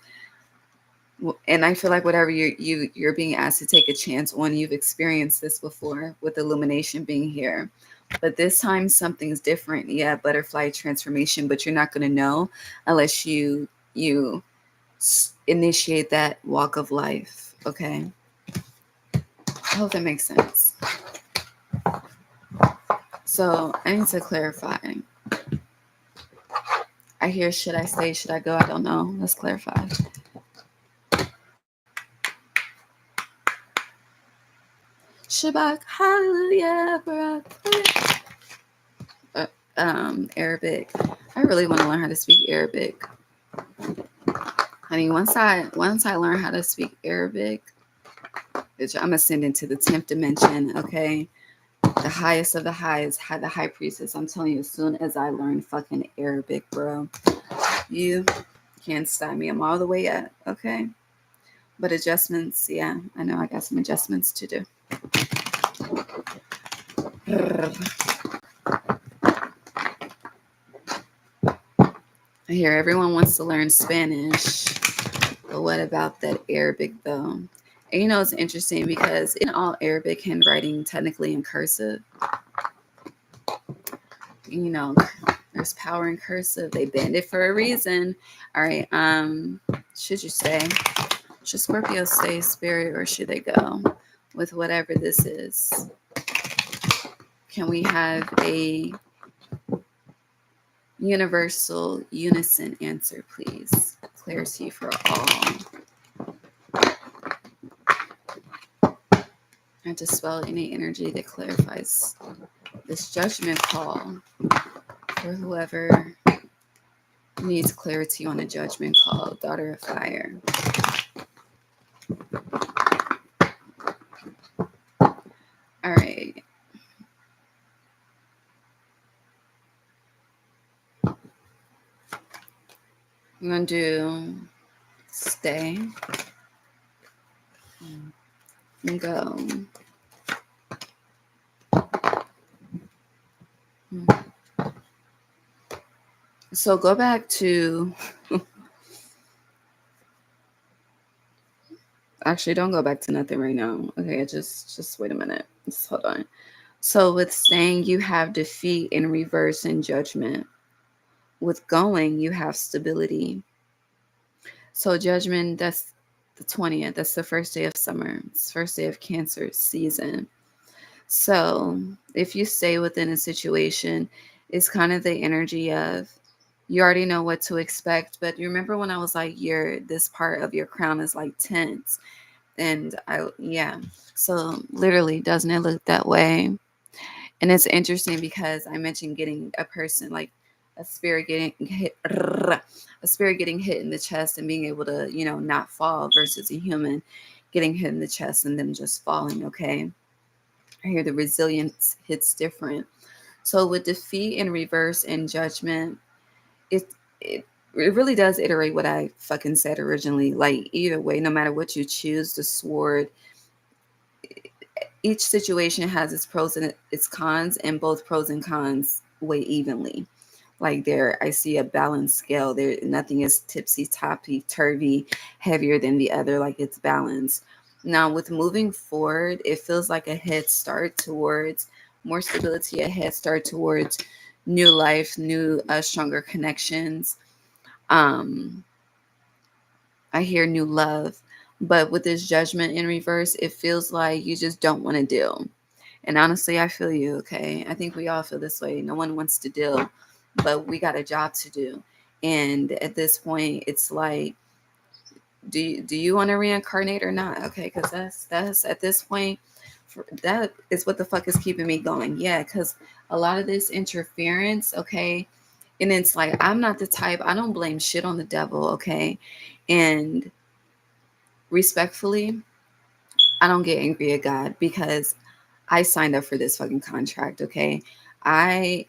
And I feel like whatever you're being asked to take a chance on, you've experienced this before with illumination being here. But this time something's different. Yeah, butterfly transformation, but you're not going to know unless you initiate that walk of life. Okay. I hope that makes sense. So I need to clarify. I hear, should I stay? Should I go? I don't know. Let's clarify. Shabbat, hallelujah, barak. Arabic. I really want to learn how to speak Arabic. Honey, once I learn how to speak Arabic, bitch, I'm ascending to the 10th dimension, okay? The highest of the highest, the high priestess. I'm telling you, as soon as I learn fucking Arabic, bro, you can't stop me. I'm all the way up, okay? But adjustments, yeah, I know I got some adjustments to do. I hear everyone wants to learn Spanish, but what about that Arabic though? And you know, it's interesting because in all Arabic handwriting technically in cursive, you know, there's power in cursive. They banned it for a reason. All right. Should you stay? Should Scorpio stay, spirit, or should they go with whatever this is? Can we have a universal unison answer, please? Clarity for all. I dispel any energy that clarifies this judgment call for whoever needs clarity on a judgment call. Daughter of fire. All right. I'm going to do stay and go. So go back to, actually don't go back to nothing right now. Okay, just wait a minute. Just hold on. So with staying, you have defeat in reverse and judgment. With going, you have stability. So judgment, that's the 20th. That's the first day of summer. It's the first day of Cancer season. So if you stay within a situation, it's kind of the energy of you already know what to expect. But you remember when I was like, this part of your crown is like tense. And yeah. So literally, doesn't it look that way? And it's interesting because I mentioned getting a person like a spirit getting hit in the chest and being able to, not fall versus a human getting hit in the chest and them just falling, okay? I hear the resilience hits different. So with defeat and reverse and judgment, it it really does iterate what I fucking said originally. Like either way, no matter what you choose, the sword, each situation has its pros and its cons, and both pros and cons weigh evenly. Like I see a balanced scale. There, nothing is tipsy, toppy, turvy, heavier than the other. Like it's balanced. Now, with moving forward, it feels like a head start towards more stability, a head start towards new life, new, stronger connections. Um, I hear new love, but with this judgment in reverse, it feels like you just don't want to deal. And honestly, I feel you, okay? I think we all feel this way. No one wants to deal, but we got a job to do. And at this point, it's like, do you want to reincarnate or not? Okay, because that's at this point, that is what the fuck is keeping me going. Yeah, because a lot of this interference, okay, and it's like I'm not the type. I don't blame shit on the devil, okay, and respectfully, I don't get angry at God because I signed up for this fucking contract, okay? I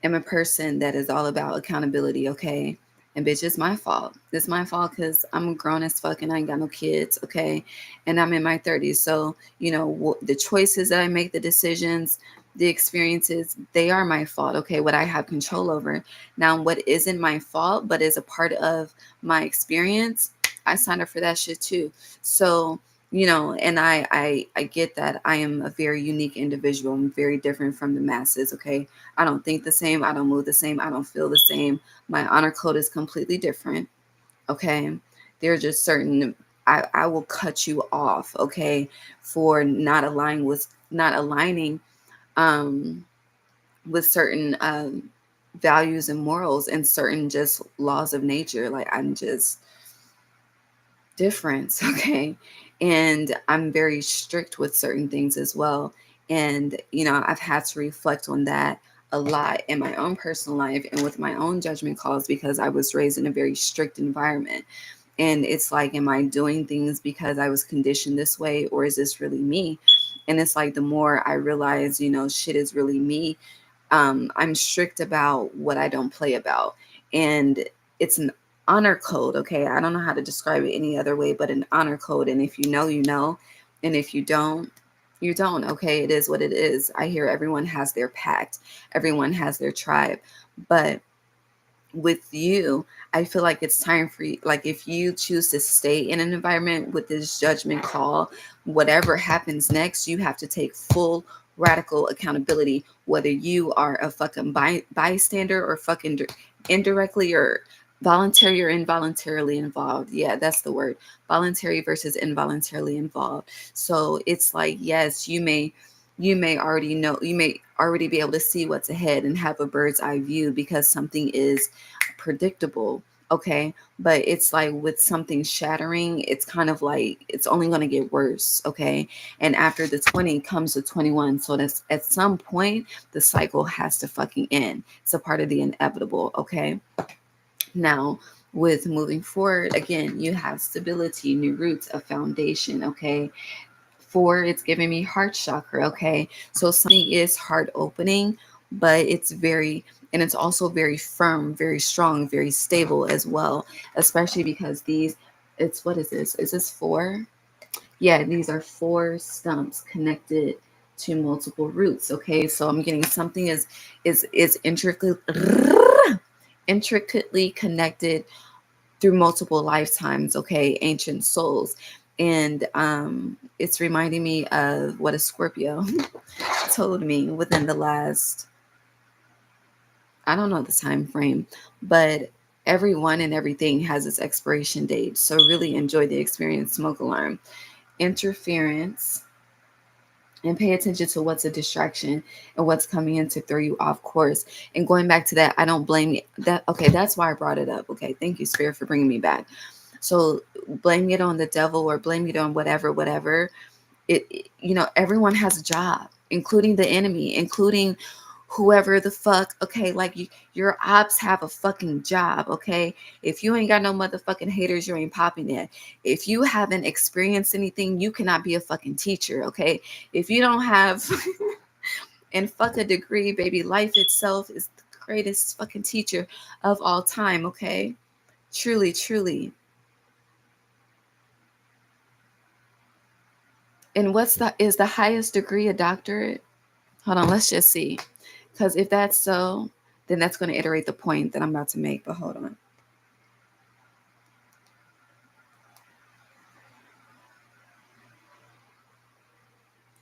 am a person that is all about accountability, okay? And bitch, it's my fault. It's my fault because I'm grown as fuck and I ain't got no kids, okay? And I'm in my 30s. So, the choices that I make, the decisions, the experiences, they are my fault, okay? What I have control over. Now, what isn't my fault, but is a part of my experience, I signed up for that shit too. So, and I get that I am a very unique individual. I'm very different from the masses, okay? I don't think the same. I don't move the same. I don't feel the same. My honor code is completely different, okay? There are just certain, I will cut you off, okay, for not aligning with certain values and morals and certain just laws of nature. Like I'm just different, okay? And I'm very strict with certain things as well. And, I've had to reflect on that a lot in my own personal life and with my own judgment calls because I was raised in a very strict environment. And it's like, am I doing things because I was conditioned this way, or is this really me? And it's like the more I realize, shit is really me, I'm strict about what I don't play about. And it's an honor code, okay? I don't know how to describe it any other way but an honor code. And if you know, you know. And if you don't, you don't, okay? It is what it is. I hear everyone has their pact, everyone has their tribe. But with you, I feel like it's time for you. Like if you choose to stay in an environment with this judgment call, whatever happens next, you have to take full radical accountability, whether you are a fucking bystander or fucking indirectly or voluntary or involuntarily involved. Yeah, that's the word. Voluntary versus involuntarily involved. So it's like, yes, you may already know, you may already be able to see what's ahead and have a bird's eye view because something is predictable, okay? But it's like with something shattering, it's kind of like it's only going to get worse, okay? And after the 20 comes the 21. So that's at some point the cycle has to fucking end. It's a part of the inevitable, okay? Now, with moving forward, again, you have stability, new roots, a foundation, okay? 4, it's giving me heart chakra, okay? So something is heart opening, but it's also very firm, very strong, very stable as well, especially because what is this? Is this 4? Yeah, these are 4 stumps connected to multiple roots, okay? So I'm getting something is intricately connected through multiple lifetimes, okay? Ancient souls. And it's reminding me of what a Scorpio told me within the last, I don't know the time frame, but everyone and everything has its expiration date. So really enjoy the experience. Smoke alarm. Interference. And pay attention to what's a distraction and what's coming in to throw you off course. And going back to that, I don't blame you. Okay, that's why I brought it up. Okay, thank you, Spirit, for bringing me back. So blaming it on the devil or blaming it on whatever. Everyone has a job, including the enemy, including whoever the fuck. Okay, like your ops have a fucking job. Okay, if you ain't got no motherfucking haters, you ain't popping it. If you haven't experienced anything, you cannot be a fucking teacher. Okay, if you don't have and fuck a degree, baby, life itself is the greatest fucking teacher of all time. Okay, truly, truly. And is the highest degree a doctorate? Hold on, let's just see. Because if that's so, then that's going to iterate the point that I'm about to make. But hold on.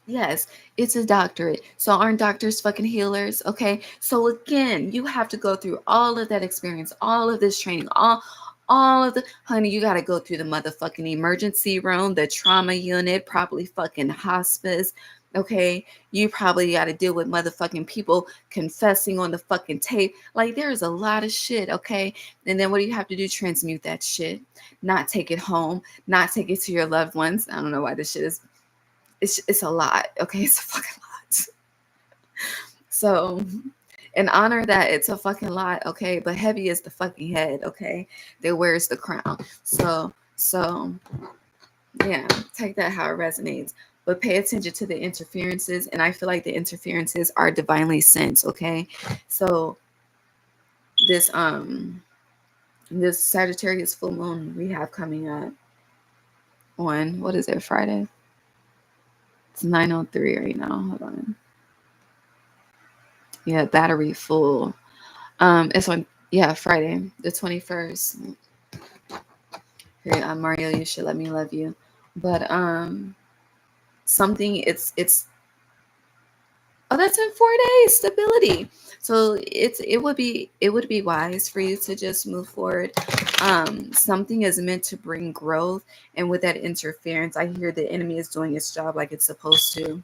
Yes, it's a doctorate. So aren't doctors fucking healers? Okay. So again, you have to go through all of that experience, all of this training, all of the honey, you gotta go through the motherfucking emergency room, the trauma unit, probably fucking hospice. Okay. You probably gotta deal with motherfucking people confessing on the fucking tape. Like there's a lot of shit, okay? And then what do you have to do? Transmute that shit, not take it home, not take it to your loved ones. I don't know why this shit is it's a lot. Okay, it's a fucking lot. So, in honor of that, it's a fucking lot. Okay, but heavy is the fucking head. Okay, that wears the crown. So yeah, take that how it resonates. But pay attention to the interferences, and I feel like the interferences are divinely sent. Okay, so this this Sagittarius full moon we have coming up on what is it, Friday? It's 9:03 right now. Hold on. Yeah, battery full. It's on, yeah, Friday, the 21st. Here, Mario, you should let me love you. But something oh, that's in 4 days, stability. So it would be wise for you to just move forward. Something is meant to bring growth, and with that interference, I hear the enemy is doing its job like it's supposed to.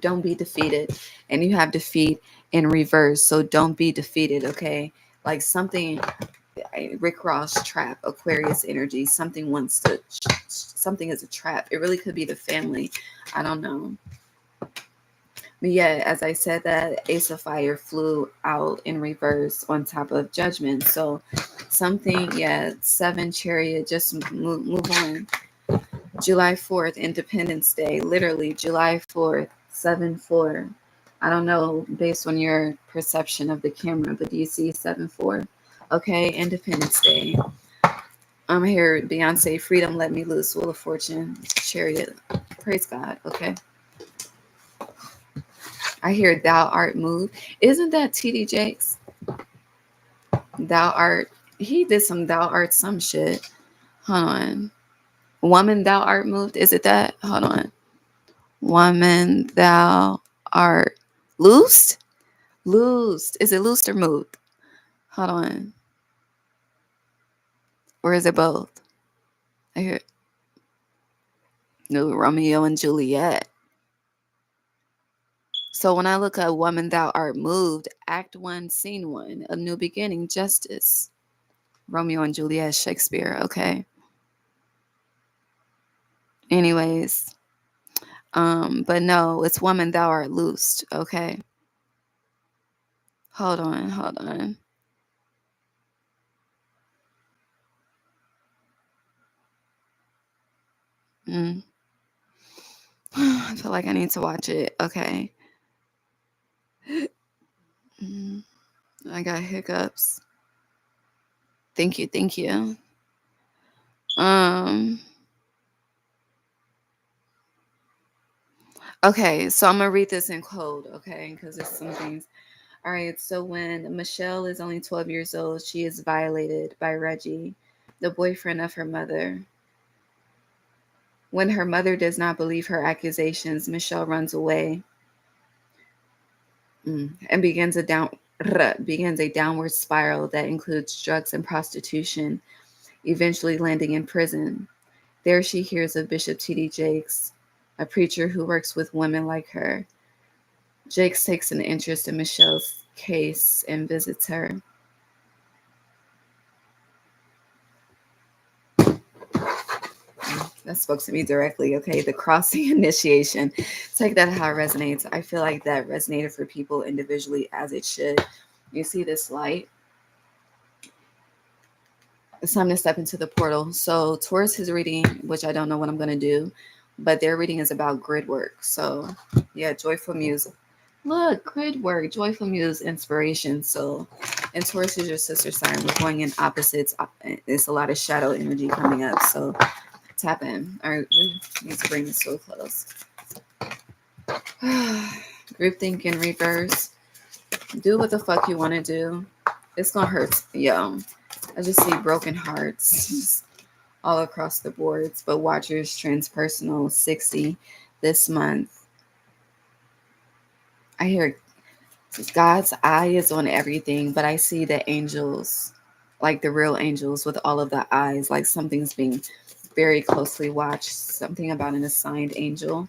Don't be defeated, and you have defeat in reverse. So don't be defeated, okay? Like something, Rick Ross trap, Aquarius energy. Something is a trap. It really could be the family. I don't know. But yeah, as I said, that Ace of Fire flew out in reverse on top of Judgment. So something, yeah, 7 Chariot, just move on. July 4th, Independence Day, literally July 4th, 7-4. I don't know based on your perception of the camera, but do you see 7-4? Okay, Independence Day. I'm here, Beyonce, Freedom, Let Me Loose, Wheel of Fortune, Chariot. Praise God, okay? I hear Thou Art Moved. Isn't that TD Jakes? Thou Art, he did some Thou Art some shit. Hold on. Woman, Thou Art Moved. Is it that? Hold on. Woman, Thou Art Loosed? Loosed. Is it loosed or moved? Hold on. Or is it both? I hear no, Romeo and Juliet. So when I look at Woman, Thou Art Moved, Act 1, Scene 1, A New Beginning, Justice. Romeo and Juliet, Shakespeare, okay. Anyways, but no, it's Woman, Thou Art Loosed, okay. Hold on. I feel like I need to watch it, okay. I got hiccups. Thank you. Okay, so I'm gonna read this in code, okay, because there's some things. All right, so when Michelle is only 12 years old, she is violated by Reggie, the boyfriend of her mother. When her mother does not believe her accusations, Michelle runs away and begins a downward spiral that includes drugs and prostitution, eventually landing in prison. There she hears of Bishop T.D. Jakes, a preacher who works with women like her. Jakes takes an interest in Michelle's case and visits her. That spoke to me directly. Okay, the crossing initiation. Take that how it resonates. I feel like that resonated for people individually as it should. You see this light? It's time to step into the portal. So towards his reading, which I don't know what I'm going to do, but their reading is about grid work. So yeah, Joyful Muse. Look, grid work, Joyful Muse, inspiration. So, and Taurus is your sister sign. We're going in opposites. It's a lot of shadow energy coming up. So tap in. All right, we need to bring this so close. Groupthink in reverse. Do what the fuck you want to do. It's gonna hurt. Yo, I just see broken hearts all across the boards. But Watchers Transpersonal 60 this month. I hear God's eye is on everything, but I see the angels, like the real angels with all of the eyes, like something's being very closely watched. Something about an assigned angel.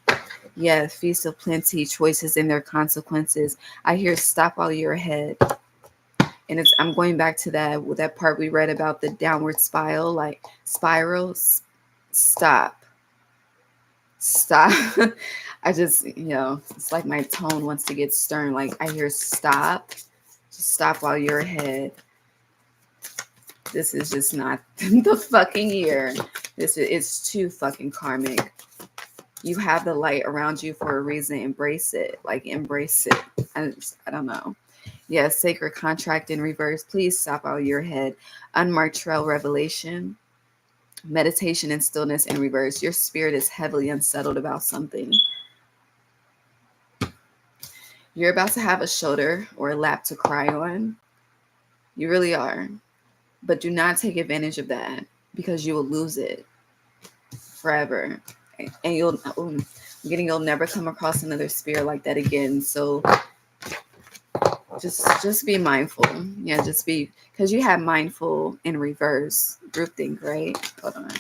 Yeah, Feast of Plenty, choices and their consequences. I hear stop while you're ahead. And I'm going back to that part we read about the downward spiral, like spirals. Stop. I just, it's like my tone wants to get stern. Like I hear stop. Just stop while you're ahead. This is just not the fucking year. It's too fucking karmic. You have the light around you for a reason. Embrace it. Like embrace it. I don't know. Yeah, sacred contract in reverse. Please stop while you're ahead. Unmarked trail revelation. Meditation and stillness in reverse. Your spirit is heavily unsettled about something. You're about to have a shoulder or a lap to cry on. You really are. But do not take advantage of that because you will lose it forever. And you'll never come across another spirit like that again. So just be mindful. Yeah, just be, because you have mindful in reverse. Groupthink, right? Hold on.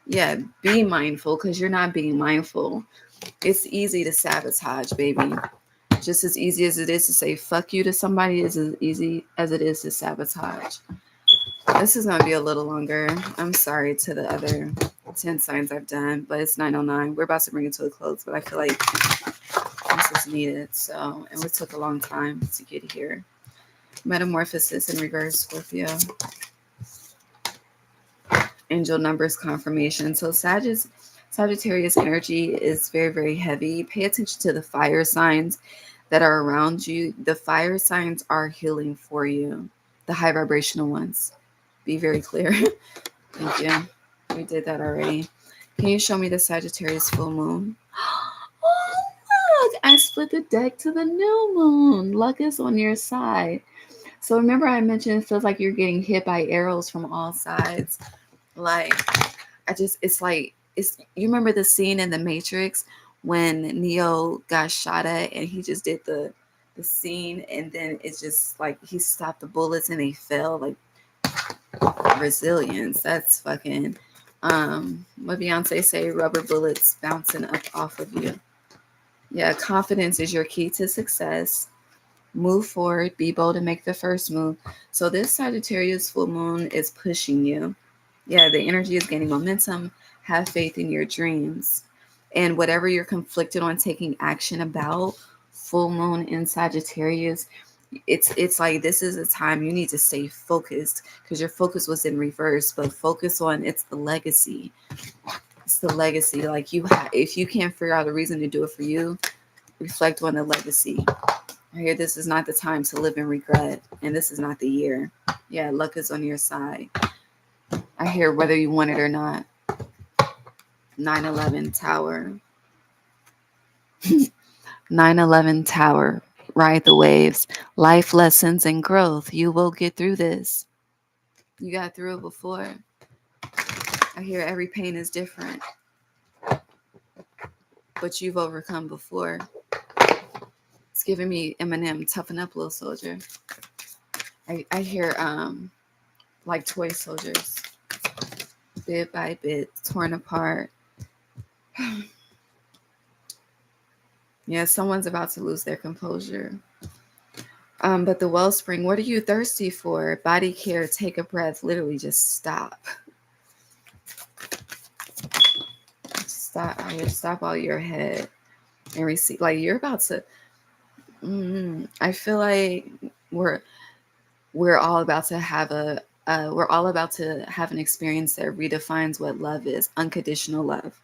Yeah, be mindful because you're not being mindful. It's easy to sabotage, baby. Just as easy as it is to say fuck you to somebody is as easy as it is to sabotage. This is going to be a little longer. I'm sorry to the other 10 signs I've done, but it's 9:09. We're about to bring it to a close, but I feel like this is needed. So, and it took a long time to get here. Metamorphosis in reverse, Scorpio. Angel numbers confirmation. So Sagittarius energy is very, very heavy. Pay attention to the fire signs that are around you. The fire signs are healing for you. The high vibrational ones. Be very clear. Thank you. We did that already. Can you show me the Sagittarius full moon? Oh, look! I split the deck to the new moon. Luck is on your side. So remember I mentioned it feels like you're getting hit by arrows from all sides. Like, you remember the scene in The Matrix when Neo got shot at and he just did the scene, and then it's just like he stopped the bullets and they fell. Like, resilience. That's fucking what Beyonce say, rubber bullets bouncing up off of you. Yeah, confidence is your key to success. Move forward, be bold, and make the first move. So this Sagittarius full moon is pushing you. Yeah, the energy is gaining momentum. Have faith in your dreams. And whatever you're conflicted on taking action about, full moon in Sagittarius, it's like this is a time you need to stay focused, because your focus was in reverse, but focus on it's the legacy. It's the legacy. Like, if you can't figure out a reason to do it for you, reflect on the legacy. I hear this is not the time to live in regret, and this is not the year. Yeah, luck is on your side. I hear whether you want it or not. 9/11 Tower. 9/11 Tower. Ride the waves. Life lessons and growth. You will get through this. You got through it before. I hear every pain is different, but you've overcome before. It's giving me Eminem, toughen up, little soldier. I hear like toy soldiers, bit by bit, torn apart. Yeah, someone's about to lose their composure. But the wellspring, what are you thirsty for? Body care, take a breath, literally just stop. Stop all your head and receive. Like, you're about to, I feel like we're all about to have an experience that redefines what love is, unconditional love.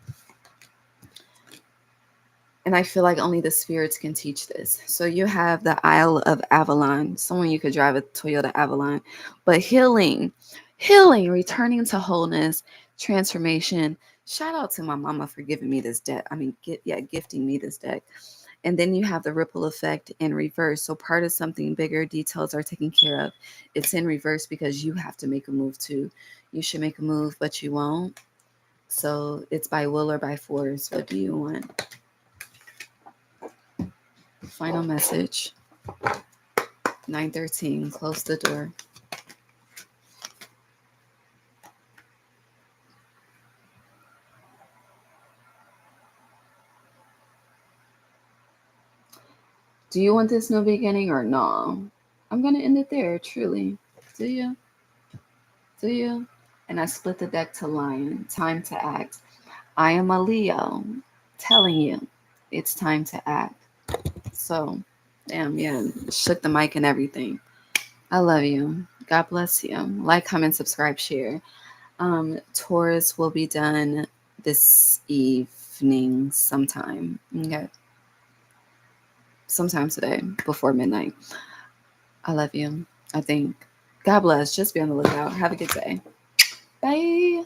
And I feel like only the spirits can teach this. So you have the Isle of Avalon. Someone you could drive a Toyota Avalon. But healing, returning to wholeness, transformation. Shout out to my mama for giving me this deck. Gifting me this deck. And then you have the ripple effect in reverse. So part of something bigger, details are taken care of. It's in reverse because you have to make a move too. You should make a move, but you won't. So it's by will or by force. What do you want? Final message. 9:13. Close the door. Do you want this new beginning or no? I'm going to end it there, truly. Do you? Do you? And I split the deck to Lion. Time to act. I am a Leo. Telling you, it's time to act. So, damn, yeah, shook the mic and everything. I love you. God bless you. Like, comment, subscribe, share. Taurus will be done this evening sometime. Okay. Sometime today before midnight. I love you. I think. God bless. Just be on the lookout. Have a good day. Bye.